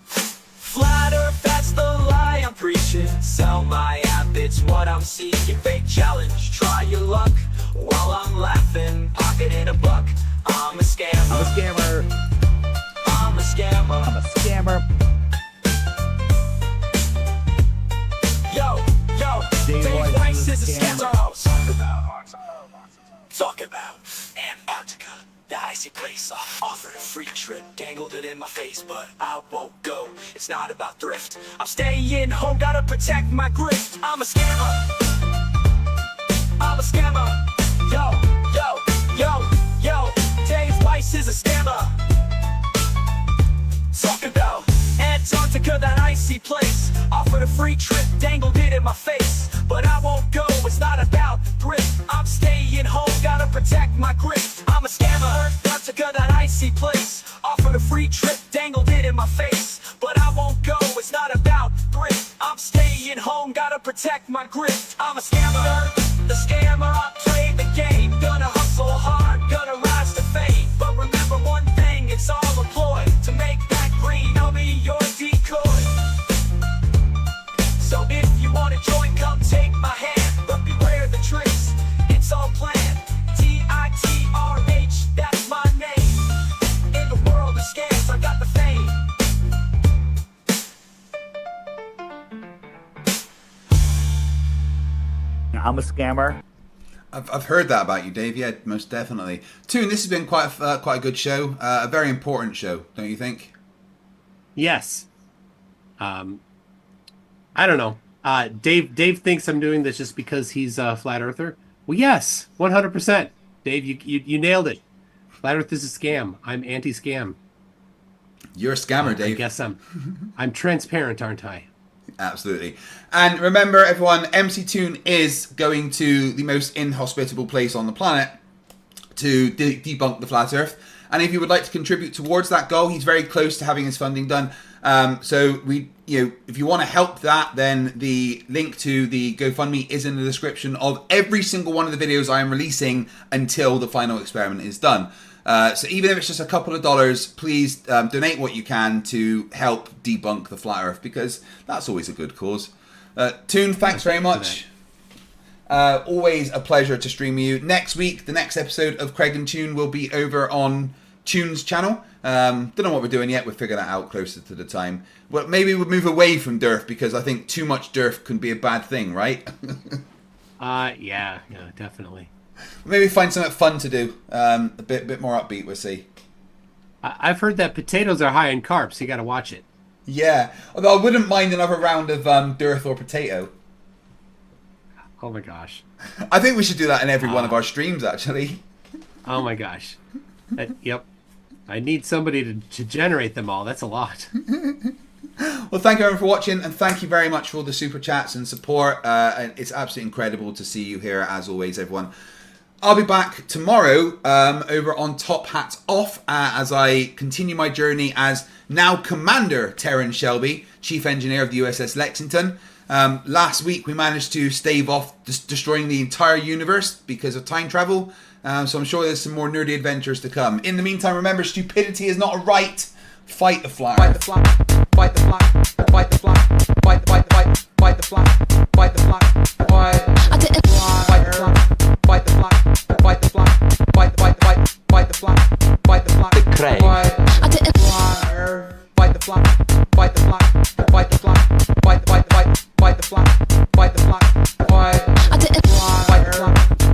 Flat Earth, that's the lie I'm preaching. Sell my app, it's what I'm seeking. Fake challenge, try your luck. While I'm laughing, pocketing a buck. I'm a scammer. I'm a scammer. I'm a scammer. I'm a scammer. Yo, Dave Weiss is a scammer. Talk about Antarctica, the icy place. I offered a free trip, dangled it in my face, but I won't go. It's not about thrift. I'm staying home, gotta protect my grift. I'm a scammer. I'm a scammer. Yo, Dave Weiss is a scammer. Talk about Antarctica, that icy place. Offered a free trip, dangled it in my face, but I won't go, it's not about thrift. I'm staying home, gotta protect my grift. I'm a scammer. Antarctica, that icy place. Offered a free trip, dangled it in my face, but I won't go, it's not about thrift. I'm staying home, gotta protect my grift. I'm a scammer. The scammer, I play the game. Gonna hustle hard, gonna rise to fame. But remember one thing, I'm a scammer. I've heard that about you, Dave. Yeah, most definitely. Toon, this has been quite a good show, a very important show, don't you think? Yes. I don't know. Dave thinks I'm doing this just because he's a flat earther. Well, yes, 100%. Dave, you nailed it. Flat Earth is a scam. I'm anti-scam. You're a scammer, Dave. I guess I'm transparent, aren't I? Absolutely. And remember, everyone, MC Toon is going to the most inhospitable place on the planet to debunk the flat Earth. And if you would like to contribute towards that goal, he's very close to having his funding done. So if you want to help that, then the link to the GoFundMe is in the description of every single one of the videos I am releasing until the final experiment is done. So even if it's just a couple of dollars, please donate what you can to help debunk the flat Earth, because that's always a good cause. Toon, thanks very much. Always a pleasure to stream with you. Next week, the next episode of Kreg and Toon will be over on Toon's channel. Don't know what we're doing yet. We'll figure that out closer to the time. Well, maybe we'll move away from DIRTH, because I think too much DIRTH can be a bad thing, right? Yeah, definitely. Maybe find something fun to do. A bit more upbeat, we'll see. I've heard that potatoes are high in carbs, so you got to watch it. Yeah, although I wouldn't mind another round of DIRTH or potato. Oh my gosh. I think we should do that in every one of our streams, actually. Oh my gosh. Yep. I need somebody to generate them all. That's a lot. Well, thank you everyone for watching, and thank you very much for all the super chats and support. And it's absolutely incredible to see you here, as always, everyone. I'll be back tomorrow over on Top Hats Off as I continue my journey as now Commander Terran Shelby, Chief Engineer of the USS Lexington. Last week we managed to stave off destroying the entire universe because of time travel. So I'm sure there's some more nerdy adventures to come. In the meantime, remember, stupidity is not a right. Fight the flat. Fight the flat. Fight the flat. Fight the flat. Fight the flat. Fight the flat. Fight the flat. Fight the flat. Fight the flat. Fight the flat. Fight the flat. Fight the flat. Fight the flat. Fight the flat. Kreg. Fight the flat. Fight the flat. Fight the flat. Fight the flat. Fight the flat. Fight the flat. Fight the flat. Fight the flat.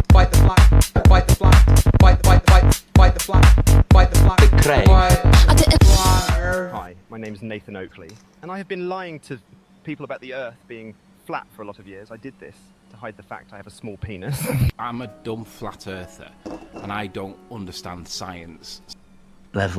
Fight the flat. Fight the flat. Fight the flat. Fight the flat. Fight the flat. Kreg. Hi, my name's Nathan Oakley, and I have been lying to people about the Earth being flat for a lot of years. I did this to hide the fact I have a small penis. I'm a dumb flat earther, and I don't understand science. Level